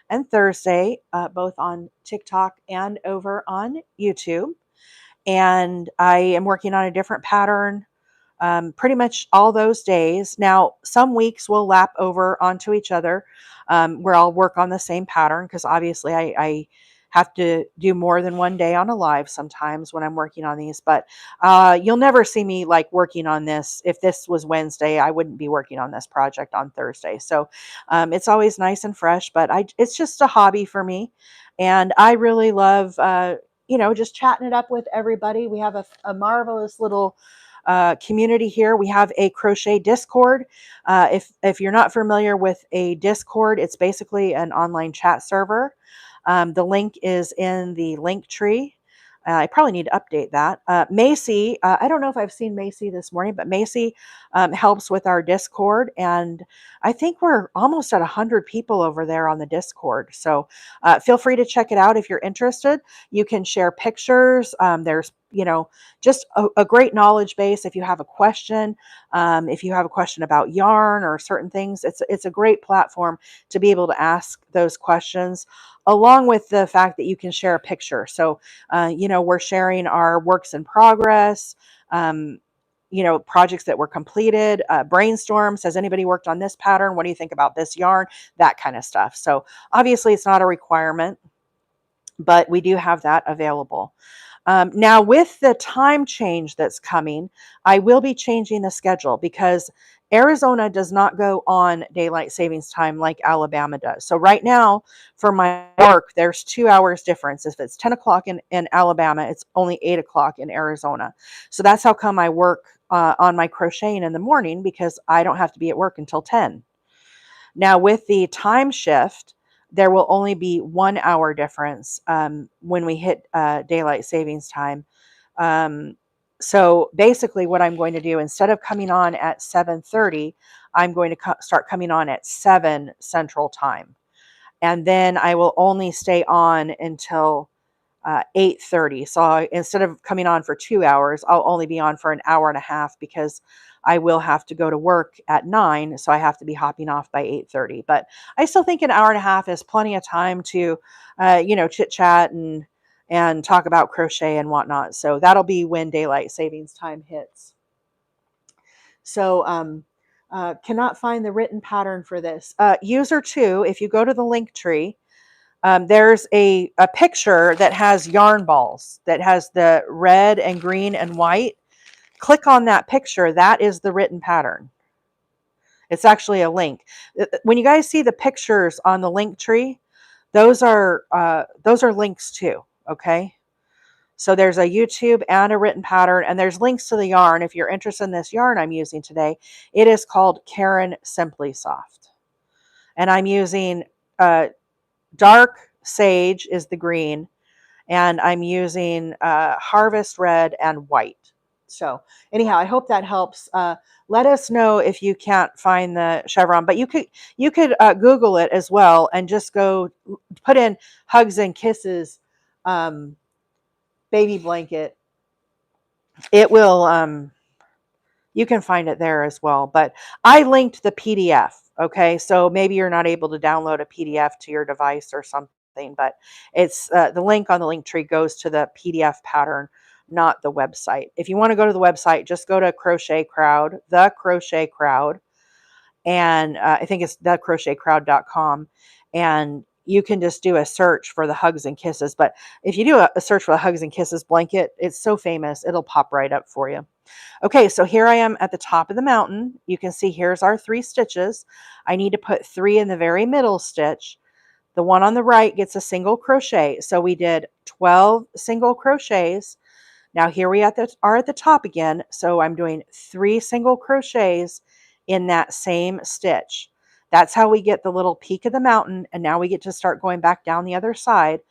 and Thursday, both on TikTok and over on YouTube. And I am working on a different pattern pretty much all those days. Now, some weeks will lap over onto each other where I'll work on the same pattern because obviously I have to do more than one day on a live sometimes when I'm working on these. But you'll never see me like working on this. If this was Wednesday, I wouldn't be working on this project on Thursday. So it's always nice and fresh, but it's just a hobby for me. And I really love, just chatting it up with everybody. We have a marvelous little community here. We have a crochet Discord. If you're not familiar with a Discord, it's basically an online chat server. The link is in the link tree. I probably need to update that. Macy, I don't know if I've seen Macy this morning, but Macy helps with our Discord. And I think we're almost at 100 people over there on the Discord. So feel free to check it out if you're interested. You can share pictures. There's, just a great knowledge base. If you have a question, if you have a question about yarn or certain things, it's a great platform to be able to ask those questions, along with the fact that you can share a picture. So, we're sharing our works in progress, projects that were completed, brainstorms. Has anybody worked on this pattern? What do you think about this yarn? That kind of stuff. So obviously it's not a requirement, but we do have that available. Now, with the time change that's coming, I will be changing the schedule because Arizona does not go on daylight savings time like Alabama does. So right now, for my work, there's 2 hours difference. If it's 10 o'clock in Alabama, it's only 8 o'clock in Arizona. So that's how come I work on my crocheting in the morning, because I don't have to be at work until 10. Now, with the time shift, there will only be 1 hour difference when we hit daylight savings time. So basically what I'm going to do, instead of coming on at 7:30, I'm going to start coming on at 7 Central Time. And then I will only stay on until 8:30. So instead of coming on for 2 hours, I'll only be on for an hour and a half because I will have to go to work at 9. So I have to be hopping off by 8:30. But I still think an hour and a half is plenty of time to, chit chat and talk about crochet and whatnot. So that'll be when daylight savings time hits. So, cannot find the written pattern for this. User 2, if you go to the link tree, there's a picture that has yarn balls that has the red and green and white. Click on that picture. That is the written pattern. It's actually a link. When you guys see the pictures on the link tree, those are links too. Okay. So there's a YouTube and a written pattern, and there's links to the yarn. If you're interested in this yarn I'm using today, it is called Caron Simply Soft. And I'm using dark sage is the green, and I'm using harvest red and white. So anyhow, I hope that helps. Let us know if you can't find the chevron, but you could Google it as well and just go put in hugs and kisses baby blanket. It will, you can find it there as well. But I linked the PDF. Okay, so maybe you're not able to download a PDF to your device or something, but it's the link on the link tree goes to the PDF pattern, not the website. If you want to go to the website, just go to Crochet Crowd, the Crochet Crowd, and I think it's thecrochetcrowd.com, and you can just do a search for the hugs and kisses. But if you do a search for the hugs and kisses blanket, it's so famous, it'll pop right up for you. Okay, so here I am at the top of the mountain. You can see here's our 3 stitches. I need to put 3 in the very middle stitch. The one on the right gets a single crochet. So we did 12 single crochets. Now here we are at the top again. So I'm doing 3 single crochets in that same stitch. That's how we get the little peak of the mountain. And now we get to start going back down the other side.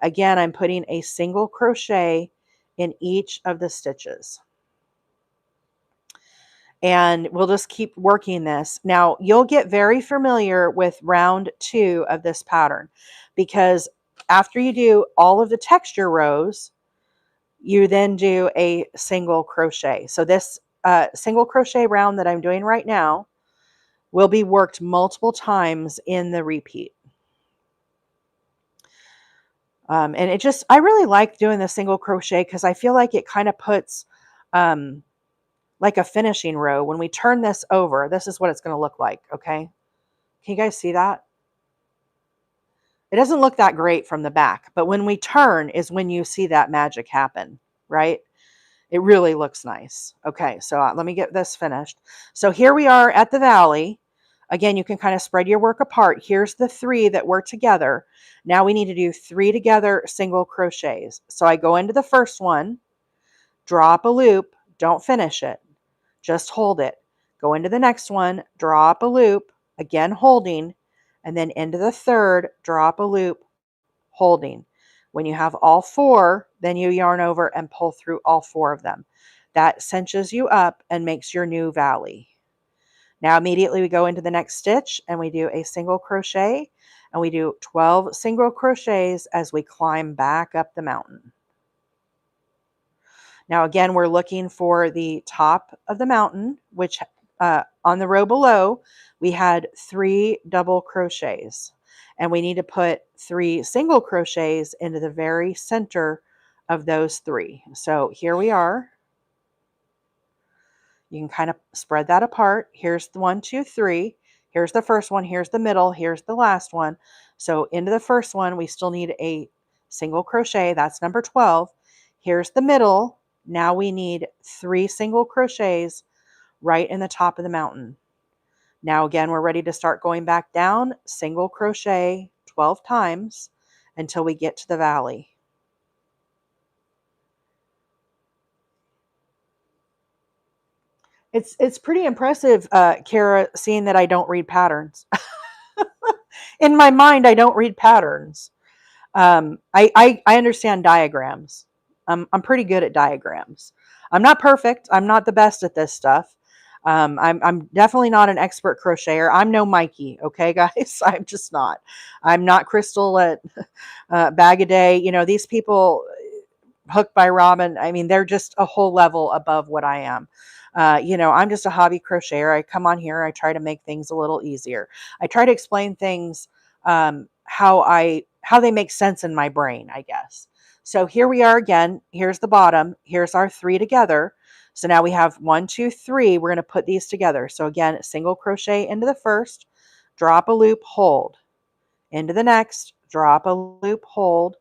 Again, I'm putting a single crochet in each of the stitches. And we'll just keep working this. Now, you'll get very familiar with round 2 of this pattern, because after you do all of the texture rows, you then do a single crochet. So this single crochet round that I'm doing right now will be worked multiple times in the repeat. And it just, I really like doing the single crochet because I feel like it kind of puts like a finishing row. When we turn this over, this is what it's going to look like. Okay. Can you guys see that? It doesn't look that great from the back, but when we turn is when you see that magic happen, right? It really looks nice. Okay, so let me get this finished. So here we are at the valley. Again, you can kind of spread your work apart. Here's the 3 that were together. Now we need to do 3 together single crochets. So I go into the first one, drop a loop, don't finish it, just hold it. Go into the next one, drop a loop, again holding, and then into the third, drop a loop, holding. When you have all 4, then you yarn over and pull through all 4 of them. That cinches you up and makes your new valley. Now immediately we go into the next stitch and we do a single crochet, and we do 12 single crochets as we climb back up the mountain. Now again, we're looking for the top of the mountain, which on the row below, we had 3 double crochets, and we need to put 3 single crochets into the very center of those 3. So here we are. You can kind of spread that apart. Here's the 1, 2, 3. Here's the first one. Here's the middle. Here's the last one. So into the first one, we still need a single crochet. That's number 12. Here's the middle. Now we need 3 single crochets right in the top of the mountain. Now again, we're ready to start going back down, single crochet 12 times until we get to the valley. It's pretty impressive, Kara, seeing that I don't read patterns. In my mind, I don't read patterns. I understand diagrams. I'm pretty good at diagrams. I'm not perfect. I'm not the best at this stuff. I'm definitely not an expert crocheter. I'm no Mikey, okay, guys? I'm just not. I'm not Crystal at Bag a Day. You know, these people, Hooked by Robin, I mean, they're just a whole level above what I am. You know, I'm just a hobby crocheter. I come on here, I try to make things a little easier. I try to explain things how they make sense in my brain, I guess. So here we are again. Here's the bottom. Here's our 3 together. So now we have 1, 2, 3. We're going to put these together. So again, single crochet into the first, drop a loop, hold. Into the next, drop a loop, hold.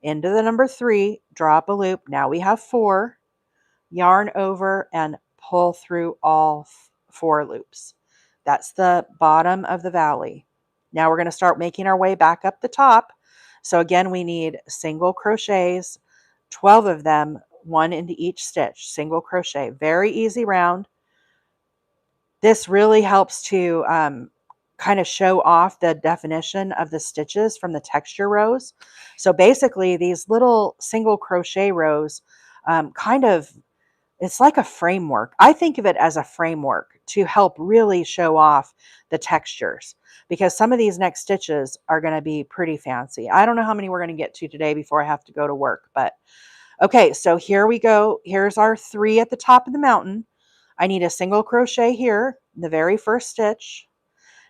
Into the number 3, drop a loop. Now we have 4. Yarn over and pull through all 4 loops. That's the bottom of the valley. Now we're going to start making our way back up the top. So again, we need single crochets, 12 of them, 1 into each stitch, single crochet. Very easy round. This really helps to kind of show off the definition of the stitches from the texture rows. So basically these little single crochet rows it's like a framework. I think of it as a framework to help really show off the textures, because some of these next stitches are going to be pretty fancy. I don't know how many we're going to get to today before I have to go to work, but okay, so here we go. Here's our 3 at the top of the mountain. I need a single crochet here in the very first stitch.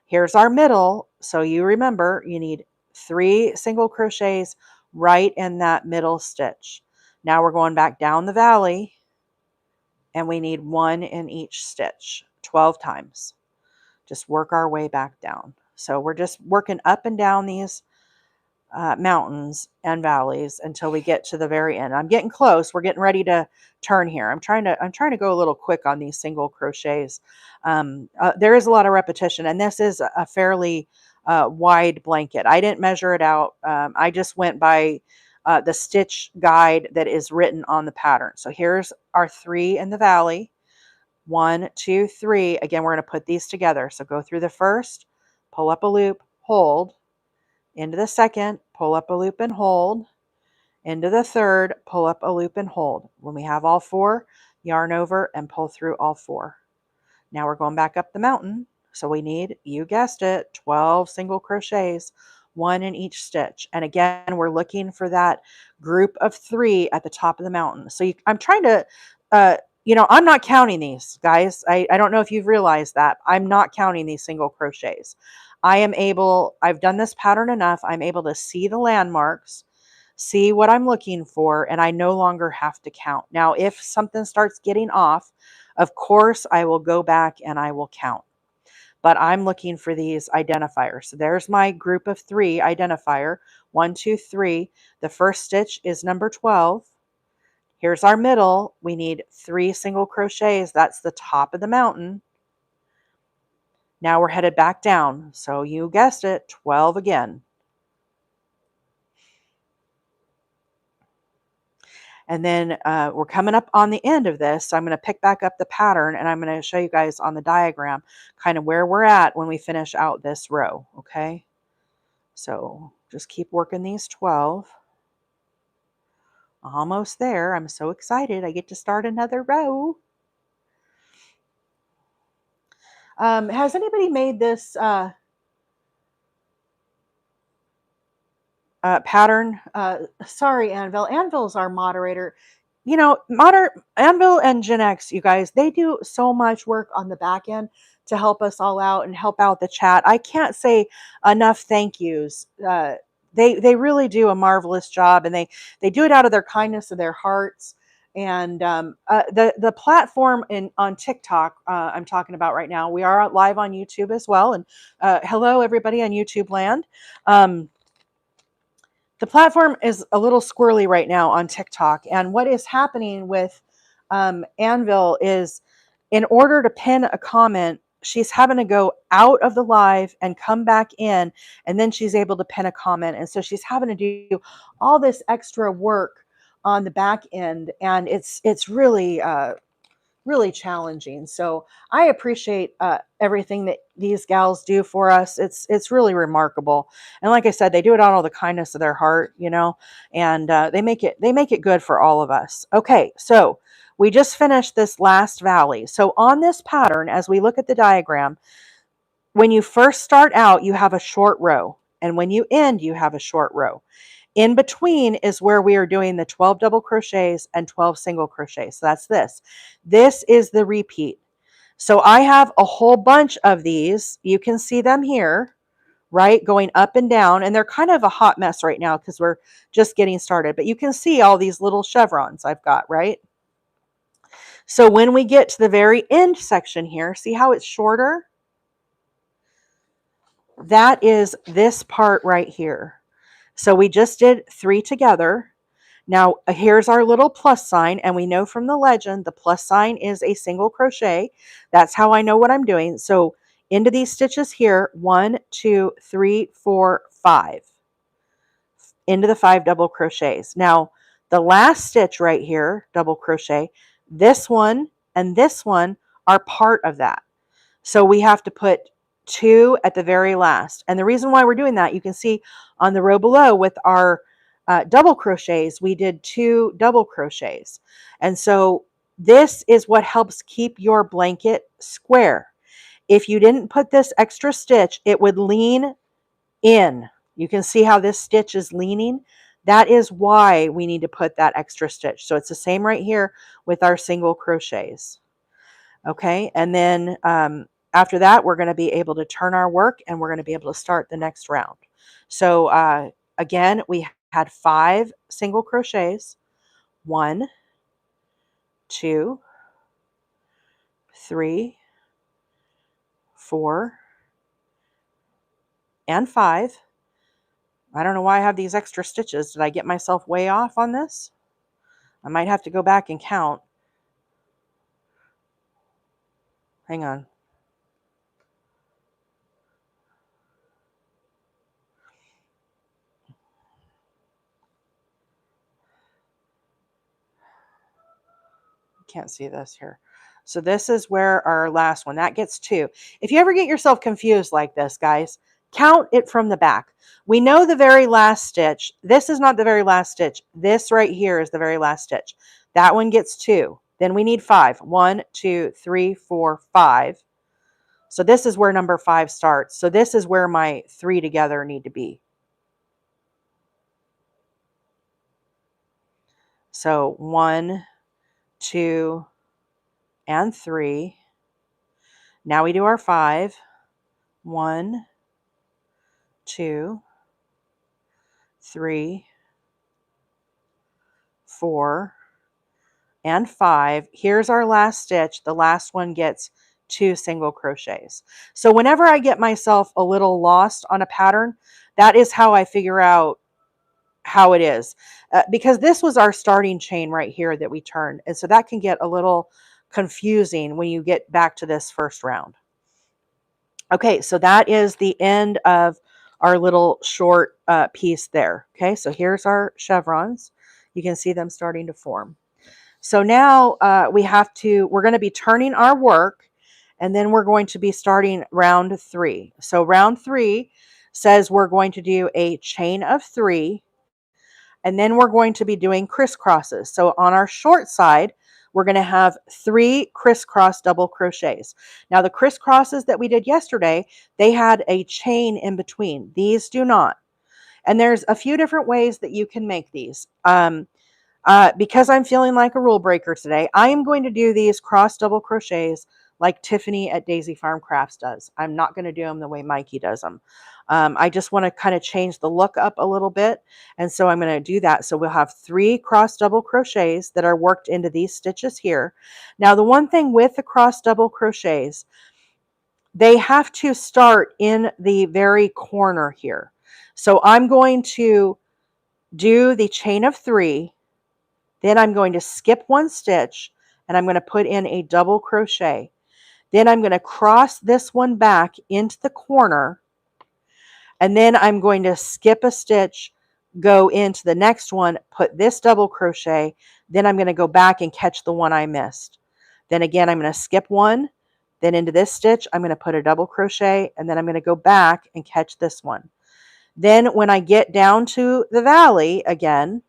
Here's our middle. So you remember you need 3 single crochets right in that middle stitch. Now we're going back down the valley, and we need 1 in each stitch 12 times. Just work our way back down. So we're just working up and down these mountains and valleys until we get to the very end. I'm getting close. We're getting ready to turn here. I'm trying to go a little quick on these single crochets. There is a lot of repetition, and this is a fairly wide blanket. I didn't measure it out. I just went by the stitch guide that is written on the pattern. So here's our 3 in the valley. 1, 2, 3. Again, we're going to put these together. So go through the first, pull up a loop, hold. Into the second, pull up a loop and hold. Into the third, pull up a loop and hold. When we have all 4, yarn over and pull through all 4. Now we're going back up the mountain. So we need, you guessed it, 12 single crochets. one in each stitch. And again, we're looking for that group of 3 at the top of the mountain. So I'm trying to, I'm not counting these, guys. I don't know if you've realized that. I'm not counting these single crochets. I've done this pattern enough. I'm able to see the landmarks, see what I'm looking for, and I no longer have to count. Now, if something starts getting off, of course, I will go back and I will count. But I'm looking for these identifiers. So there's my group of 3 identifier. 1, 2, 3. The first stitch is number 12. Here's our middle. We need 3 single crochets. That's the top of the mountain. Now we're headed back down. So you guessed it, 12 again. And then we're coming up on the end of this. So I'm going to pick back up the pattern and I'm going to show you guys on the diagram kind of where we're at when we finish out this row. Okay. So just keep working these 12. Almost there. I'm so excited. I get to start another row. Has anybody made this pattern? Sorry, Anvil. Anvil's our moderator. You know, Anvil and Gen X, you guys, they do so much work on the back end to help us all out and help out the chat. I can't say enough thank yous. They really do a marvelous job, and they do it out of their kindness of their hearts. And the platform on TikTok I'm talking about right now, we are live on YouTube as well. And hello, everybody on YouTube land. The platform is a little squirrely right now on TikTok. And what is happening with Anvil is, in order to pin a comment, she's having to go out of the live and come back in, and then she's able to pin a comment. And so she's having to do all this extra work on the back end, and it's really really challenging. So I appreciate everything that these gals do for us. It's really remarkable. And like I said, they do it out of the kindness of their heart, and they make it good for all of us. Okay, so we just finished this last valley. So on this pattern, as we look at the diagram, when you first start out, you have a short row, and when you end, you have a short row. In between is where we are doing the 12 double crochets and 12 single crochets. So that's this. This is the repeat. So I have a whole bunch of these. You can see them here, right? Going up and down. And they're kind of a hot mess right now because we're just getting started. But you can see all these little chevrons I've got, right? So when we get to the very end section here, see how it's shorter? That is this part right here. So we just did 3 together. Now here's our little plus sign, and we know from the legend the plus sign is a single crochet. That's how I know what I'm doing. So into these stitches here, 1, 2, 3, 4, 5. Into the 5 double crochets. Now the last stitch right here, double crochet, this one and this one are part of that. So we have to put 2 at the very last. And the reason why we're doing that, you can see on the row below with our double crochets, we did 2 double crochets. And so this is what helps keep your blanket square. If you didn't put this extra stitch, it would lean in. You can see how this stitch is leaning. That is why we need to put that extra stitch. So it's the same right here with our single crochets. Okay, and then after that, we're going to be able to turn our work and we're going to be able to start the next round. So again, we had 5 single crochets. 1, 2, 3, 4, and 5. I don't know why I have these extra stitches. Did I get myself way off on this? I might have to go back and count. Hang on. Can't see this here. So this is where our last one, that gets 2. If you ever get yourself confused like this, guys, count it from the back. We know the very last stitch. This is not the very last stitch. This right here is the very last stitch. That one gets 2. Then we need 5. 1, 2, 3, 4, 5. So this is where number 5 starts. So this is where my 3 together need to be. So 1, 2, and 3. Now we do our 5. 1, 2, 3, 4, and 5. Here's our last stitch. The last one gets 2 single crochets. So whenever I get myself a little lost on a pattern, that is how I figure out how it is. Because this was our starting chain right here that we turned. And so that can get a little confusing when you get back to this first round. Okay, so that is the end of our little short piece there. Okay, so here's our chevrons. You can see them starting to form. So now we're going to be turning our work, and then we're going to be starting round 3. So round 3 says we're going to do a chain of 3, and then we're going to be doing crisscrosses. So on our short side, we're going to have 3 crisscross double crochets. Now the crisscrosses that we did yesterday, they had a chain in between. These do not. And there's a few different ways that you can make these. Because I'm feeling like a rule breaker today, I am going to do these cross double crochets like Tiffany at Daisy Farm Crafts does. I'm not going to do them the way Mikey does them. I just want to kind of change the look up a little bit. And so I'm going to do that. So we'll have 3 cross double crochets that are worked into these stitches here. Now, the one thing with the cross double crochets, they have to start in the very corner here. So I'm going to do the chain of 3. Then I'm going to skip 1 stitch and I'm going to put in a double crochet. Then I'm going to cross this one back into the corner, and then I'm going to skip a stitch, go into the next one, put this double crochet, then I'm going to go back and catch the one I missed. Then again, I'm going to skip 1, then into this stitch, I'm going to put a double crochet, and then I'm going to go back and catch this one. Then when I get down to the valley again,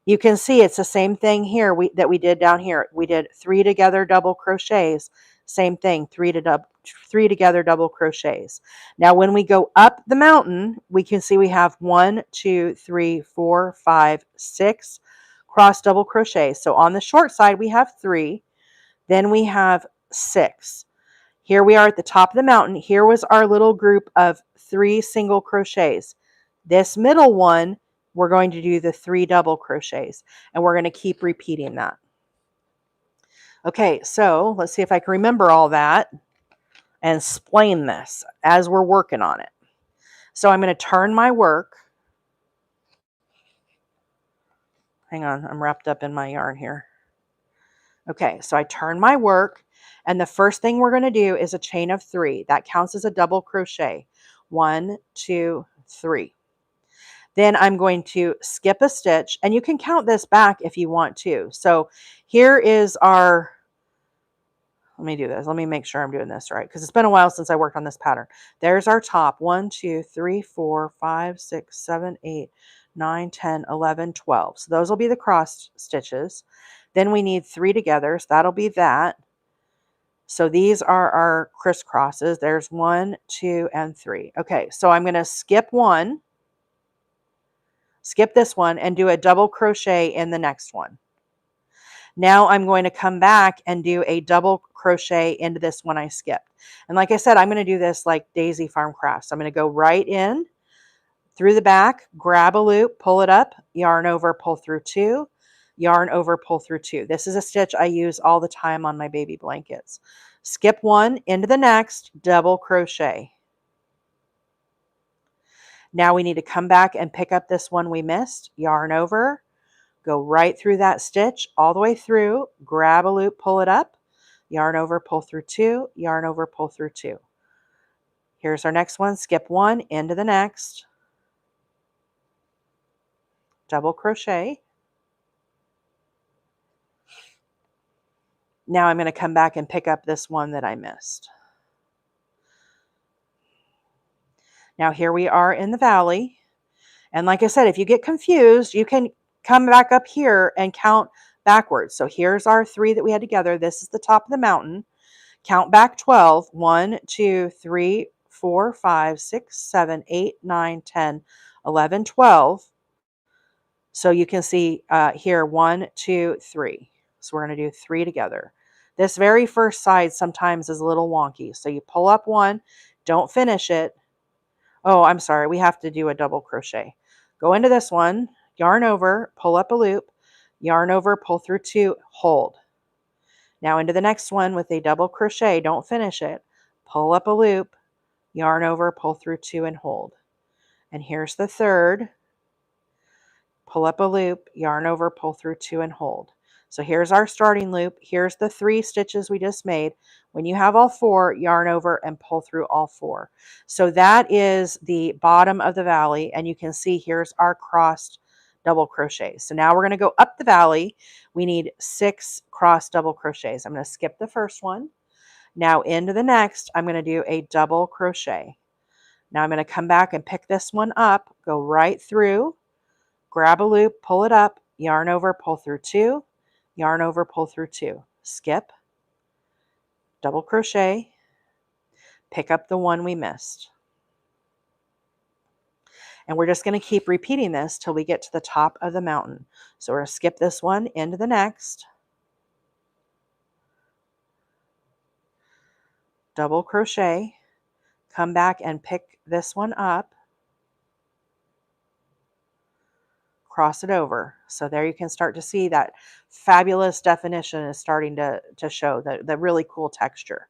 you can see it's the same thing here that we did down here. We did 3 together double crochets. Same thing, 3 together double crochets. Now when we go up the mountain, we can see we have 1, 2, 3, 4, 5, 6 cross double crochets. So on the short side, we have 3. Then we have 6. Here we are at the top of the mountain. Here was our little group of 3 single crochets. This middle one, we're going to do the 3 double crochets, and we're going to keep repeating that. Okay, so let's see if I can remember all that and explain this as we're working on it. So I'm going to turn my work. Hang on, I'm wrapped up in my yarn here. Okay, so I turn my work, and the first thing we're going to do is a chain of 3. That counts as a double crochet. 1, 2, 3. Then I'm going to skip a stitch, and you can count this back if you want to. So here is our, let me do this. Let me make sure I'm doing this right, because it's been a while since I worked on this pattern. There's our top. 1, 2, 3, 4, 5, 6, 7, 8, 9, 10, 11, 12. So those will be the cross stitches. Then we need 3 together, so that'll be that. So these are our crisscrosses. There's 1, 2, and 3. Okay, so I'm going to skip 1. Skip this one and do a double crochet in the next one. Now I'm going to come back and do a double crochet into this one I skipped. And like I said, I'm going to do this like Daisy Farm Crafts. I'm going to go right in through the back, grab a loop, pull it up, yarn over, pull through 2, yarn over, pull through 2. This is a stitch I use all the time on my baby blankets. Skip 1 into the next, double crochet. Now we need to come back and pick up this one we missed, yarn over, go right through that stitch all the way through, grab a loop, pull it up, yarn over, pull through 2, yarn over, pull through 2. Here's our next one, skip 1 into the next, double crochet. Now I'm going to come back and pick up this one that I missed. Now here we are in the valley. And like I said, if you get confused, you can come back up here and count backwards. So here's our 3 that we had together. This is the top of the mountain. Count back 12. 1, 2, 3, 4, 5, 6, 7, 8, 9, 10, 11, 12. So you can see here, 1, 2, 3. So we're going to do 3 together. This very first side sometimes is a little wonky. So you pull up 1, don't finish it. Oh, I'm sorry, we have to do a double crochet. Go into this one, yarn over, pull up a loop, yarn over, pull through 2, hold. Now into the next one with a double crochet, don't finish it. Pull up a loop, yarn over, pull through 2 and hold. And here's the third. Pull up a loop, yarn over, pull through 2 and hold. So here's our starting loop. Here's the 3 stitches we just made. When you have all 4, yarn over and pull through all 4. So that is the bottom of the valley, and you can see here's our crossed double crochets. So now we're going to go up the valley. We need 6 crossed double crochets. I'm going to skip the first one. Now into the next, I'm going to do a double crochet. Now I'm going to come back and pick this one up, go right through, grab a loop, pull it up, yarn over, pull through 2, yarn over, pull through 2, skip, double crochet, pick up the one we missed. And we're just going to keep repeating this till we get to the top of the mountain. So we're going to skip this one into the next, double crochet, come back and pick this one up, cross it over. So there you can start to see that fabulous definition is starting to show the really cool texture.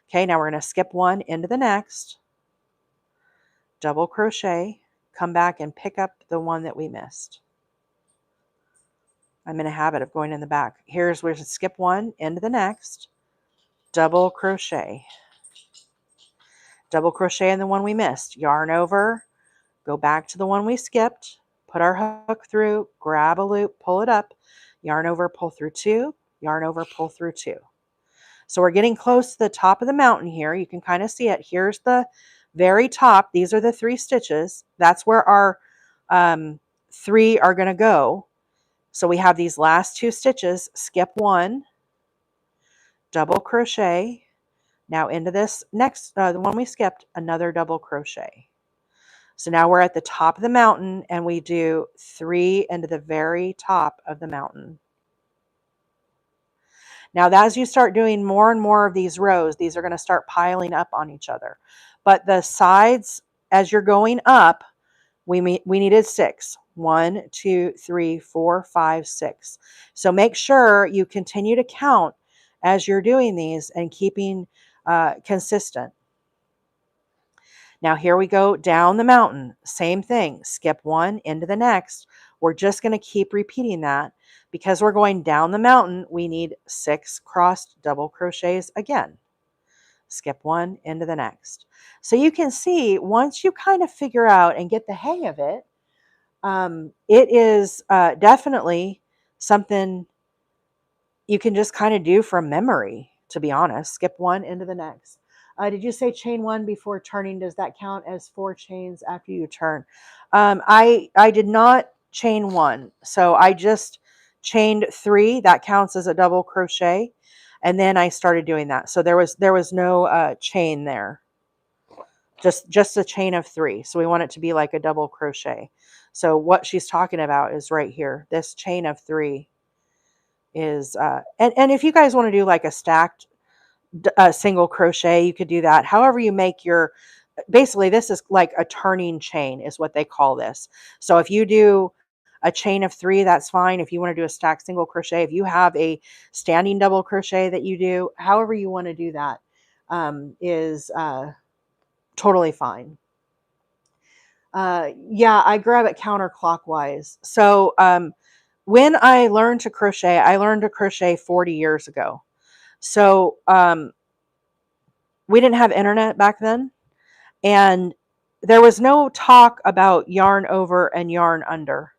Okay, now we're going to skip one into the next, double crochet, come back and pick up the one that we missed. I'm in a habit of going in the back. Here's where to skip one into the next, double crochet in the one we missed, yarn over, go back to the one we skipped, put our hook through, grab a loop, pull it up, yarn over, pull through 2, yarn over, pull through 2. So we're getting close to the top of the mountain here. You can kind of see it. Here's the very top. These are the 3 stitches. That's where our 3 are going to go. So we have these last 2 stitches, skip 1, double crochet. Now into this next, the one we skipped, another double crochet. So now we're at the top of the mountain and we do 3 into the very top of the mountain. Now, as you start doing more and more of these rows, these are going to start piling up on each other. But the sides, as you're going up, we needed 6. 1, 2, 3, 4, 5, 6. So make sure you continue to count as you're doing these and keeping consistent. Now here we go down the mountain. Same thing. Skip one into the next. We're just going to keep repeating that. Because we're going down the mountain, we need 6 crossed double crochets again. Skip one into the next. So you can see once you kind of figure out and get the hang of it, it is definitely something you can just kind of do from memory, to be honest. Skip one into the next. Did you say chain 1 before turning? Does that count as 4 chains after you turn? I did not chain 1. So I just chained 3. That counts as a double crochet. And then I started doing that. So there was no chain there. Just a chain of 3. So we want it to be like a double crochet. So what she's talking about is right here. This chain of 3 is, and if you guys want to do like a stacked single crochet, you could do that. However you make your, basically this is like a turning chain is what they call this. So if you do a chain of 3, that's fine. If you want to do a stacked single crochet, if you have a standing double crochet that you do, however you want to do that is totally fine. Yeah, I grab it counterclockwise. So when I learned to crochet 40 years ago. So we didn't have internet back then, and there was no talk about yarn over and yarn under.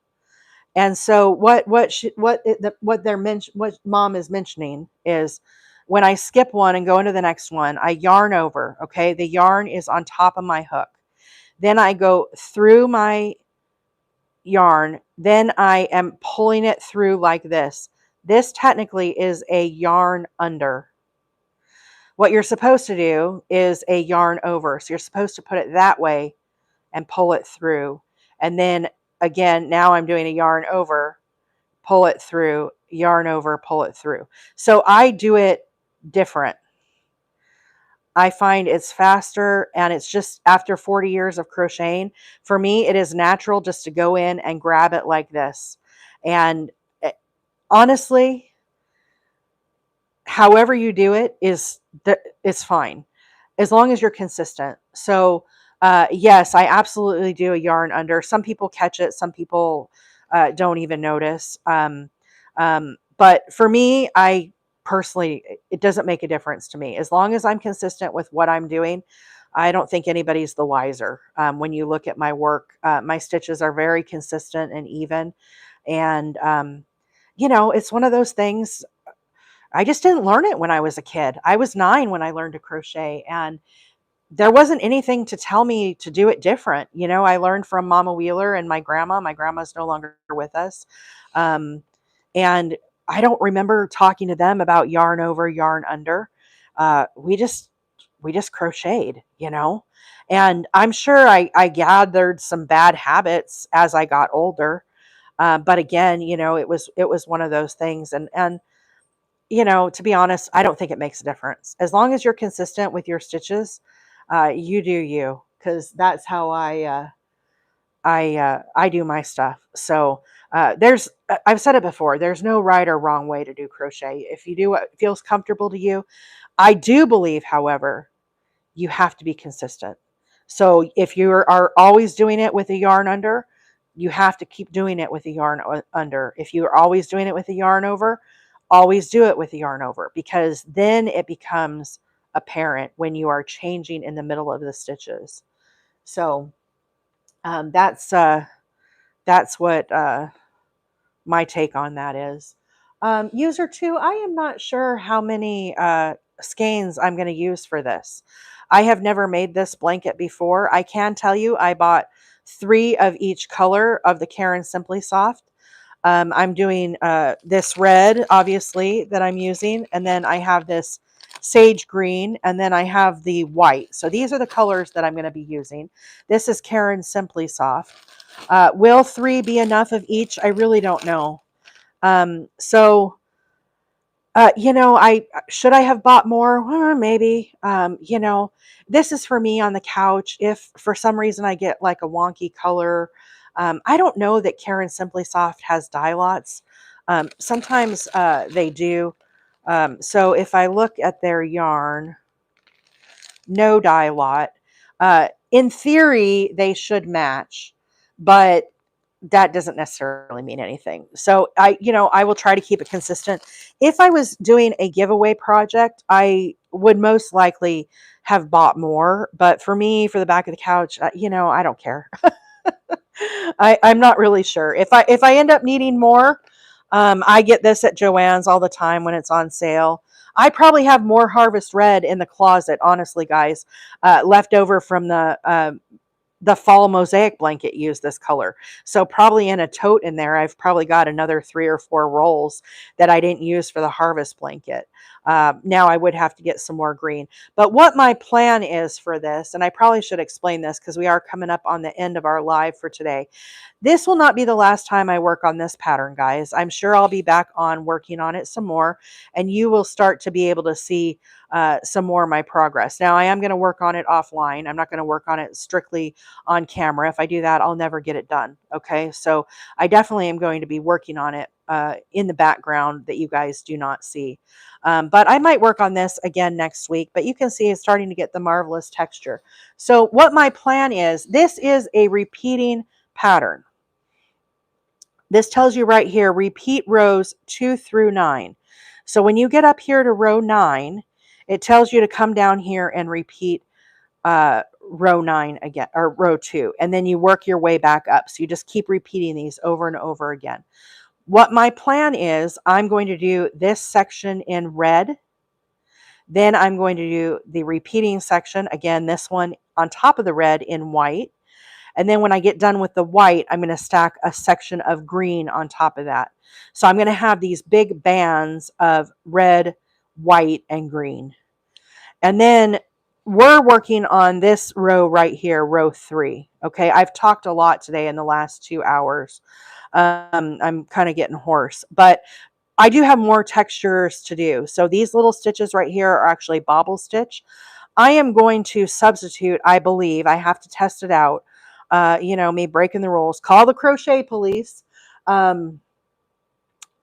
And so what mom is mentioning is when I skip one and go into the next one, I yarn over. Okay, the yarn is on top of my hook. Then I go through my yarn. Then I am pulling it through like this. This technically is a yarn under. What you're supposed to do is a yarn over. So you're supposed to put it that way and pull it through. And then again, now I'm doing a yarn over, pull it through, yarn over, pull it through. So I do it different. I find it's faster, and it's just after 40 years of crocheting, for me, it is natural just to go in and grab it like this. And honestly, however you do it is fine, as long as you're consistent. So yes, I absolutely do a yarn under. Some people catch it, some people don't even notice. But for me, I personally, it doesn't make a difference to me as long as I'm consistent with what I'm doing. I don't think anybody's the wiser. When you look at my work, my stitches are very consistent and even. And it's one of those things. I just didn't learn it when I was a kid. I was 9 when I learned to crochet, and there wasn't anything to tell me to do it different. I learned from Mama Wheeler and my grandma. My grandma's no longer with us. And I don't remember talking to them about yarn over, yarn under. We just crocheted. And I'm sure I gathered some bad habits as I got older. But again, it was one of those things. And to be honest, I don't think it makes a difference. As long as you're consistent with your stitches, you do you, because that's how I do my stuff. So I've said it before, there's no right or wrong way to do crochet. If you do what feels comfortable to you. I do believe, however, you have to be consistent. So if you are always doing it with a yarn under, you have to keep doing it with a yarn under. If you are always doing it with a yarn over, always do it with a yarn over, because then it becomes apparent when you are changing in the middle of the stitches. So that's what my take on that is. User 2, I am not sure how many skeins I'm going to use for this. I have never made this blanket before. I can tell you I bought 3 of each color of the Caron Simply Soft. I'm doing this red, obviously, that I'm using, and then I have this sage green, and then I have the white. So these are the colors that I'm going to be using. This is Caron Simply Soft. Will 3 be enough of each? I really don't know. I should I have bought more? Maybe. This is for me on the couch. If for some reason I get like a wonky color, I don't know that Caron Simply Soft has dye lots. Sometimes they do. So if I look at their yarn, no dye lot. In theory, they should match, but that doesn't necessarily mean anything. So I will try to keep it consistent. If I was doing a giveaway project, I would most likely have bought more. But for me, for the back of the couch, I don't care. I'm not really sure. If I end up needing more, I get this at Joann's all the time when it's on sale. I probably have more Harvest Red in the closet, honestly, guys, left over from the fall mosaic blanket used this color. So probably in a tote in there, I've probably got another 3 or 4 rolls that I didn't use for the harvest blanket. Now I would have to get some more green. But what my plan is for this, and I probably should explain this because we are coming up on the end of our live for today. This will not be the last time I work on this pattern, guys. I'm sure I'll be back on working on it some more, and you will start to be able to see some more of my progress. Now, I am going to work on it offline. I'm not going to work on it strictly on camera. If I do that, I'll never get it done. Okay, so I definitely am going to be working on it in the background that you guys do not see. But I might work on this again next week, but you can see it's starting to get the marvelous texture. So what my plan is, this is a repeating pattern. This tells you right here, repeat rows 2 through 9. So when you get up here to row 9, it tells you to come down here and repeat row 9 again, or row 2, and then you work your way back up. So you just keep repeating these over and over again. What my plan is, I'm going to do this section in red. Then I'm going to do the repeating section, again, this one on top of the red in white. And then when I get done with the white, I'm going to stack a section of green on top of that. So I'm going to have these big bands of red, white, and green. And then we're working on this row right here, row 3. Okay, I've talked a lot today in the last 2 hours. I'm kind of getting hoarse, but I do have more textures to do. So these little stitches right here are actually bobble stitch. I am going to substitute, I believe, I have to test it out. Me breaking the rules, call the crochet police. Um,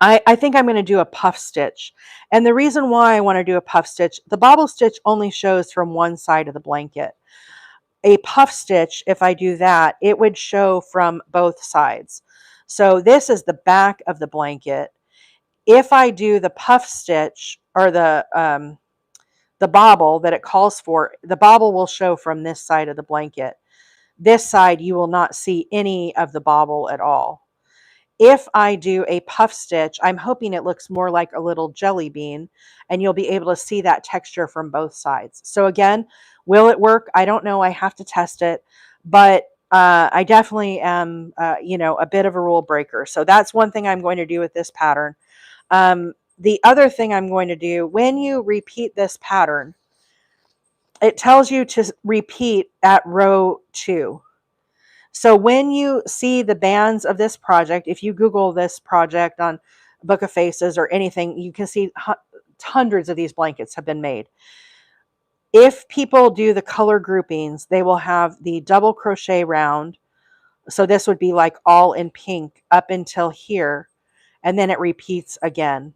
I think I'm going to do a puff stitch. And the reason why I want to do a puff stitch, the bobble stitch only shows from one side of the blanket. A puff stitch, if I do that, it would show from both sides. So this is the back of the blanket. If I do the puff stitch or the bobble that it calls for, the bobble will show from this side of the blanket. This side, you will not see any of the bobble at all. If I do a puff stitch, I'm hoping it looks more like a little jelly bean, and you'll be able to see that texture from both sides. So again, will it work? I don't know. I have to test it, but I definitely am, a bit of a rule breaker. So that's one thing I'm going to do with this pattern. The other thing I'm going to do, when you repeat this pattern, it tells you to repeat at row 2. So when you see the bands of this project, if you Google this project on Book of Faces or anything, you can see hundreds of these blankets have been made. If people do the color groupings, they will have the double crochet round. So this would be like all in pink up until here, and then it repeats again.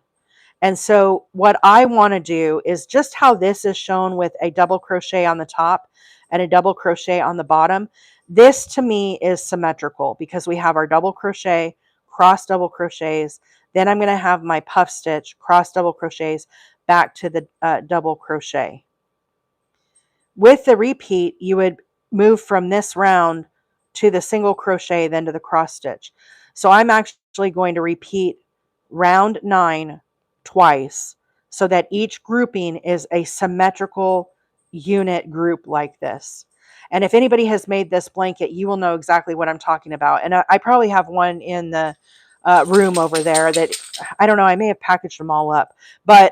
And so what I want to do is just how this is shown with a double crochet on the top and a double crochet on the bottom. This to me is symmetrical because we have our double crochet, cross double crochets. Then I'm going to have my puff stitch, cross double crochets back to the double crochet. With the repeat, you would move from this round to the single crochet, then to the cross stitch. So I'm actually going to repeat round 9 twice so that each grouping is a symmetrical unit group like this. And if anybody has made this blanket, you will know exactly what I'm talking about. And I probably have one in the room over there that, I don't know, I may have packaged them all up, but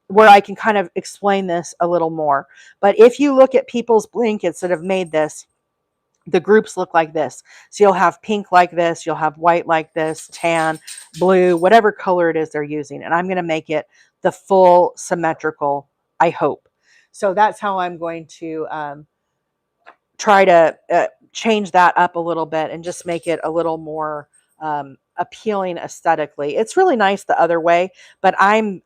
where I can kind of explain this a little more. But if you look at people's blankets that have made this, the groups look like this. So you'll have pink like this, you'll have white like this, tan, blue, whatever color it is they're using. And I'm going to make it the full symmetrical, I hope. So that's how I'm going to try to change that up a little bit and just make it a little more appealing aesthetically. It's really nice the other way, but I'm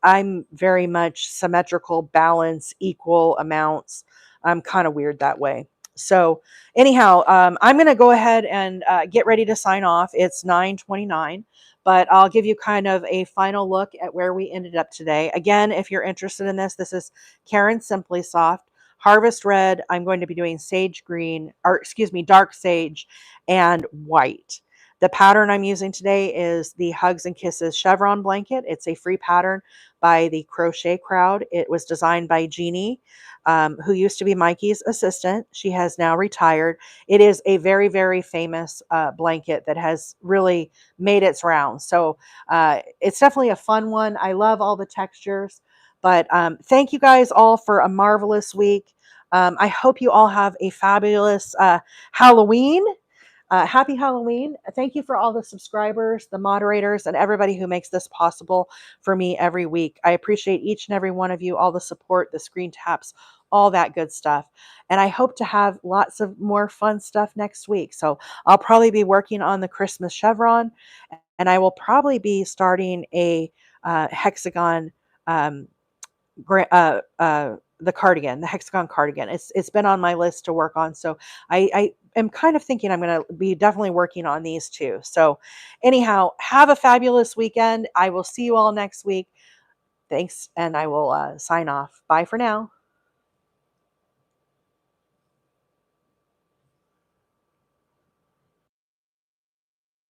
very much symmetrical, balance, equal amounts. I'm kind of weird that way. So anyhow, I'm going to go ahead and get ready to sign off. It's 9:29, but I'll give you kind of a final look at where we ended up today. Again, if you're interested in this, this is Caron Simply Soft. Harvest red, I'm going to be doing sage green, or excuse me, dark sage and white. The pattern I'm using today is the Hugs and Kisses Chevron blanket. It's a free pattern by the Crochet Crowd. It was designed by Jeannie, who used to be Mikey's assistant. She has now retired. It is a very, very famous blanket that has really made its rounds. So it's definitely a fun one. I love all the textures. But thank you guys all for a marvelous week. I hope you all have a fabulous Halloween. Happy Halloween. Thank you for all the subscribers, the moderators, and everybody who makes this possible for me every week. I appreciate each and every one of you, all the support, the screen taps, all that good stuff. And I hope to have lots of more fun stuff next week. So I'll probably be working on the Christmas chevron, and I will probably be starting a hexagon the cardigan, the hexagon cardigan. It's been on my list to work on. So I am kind of thinking I'm going to be definitely working on these too. So anyhow, have a fabulous weekend. I will see you all next week. Thanks. And I will sign off. Bye for now.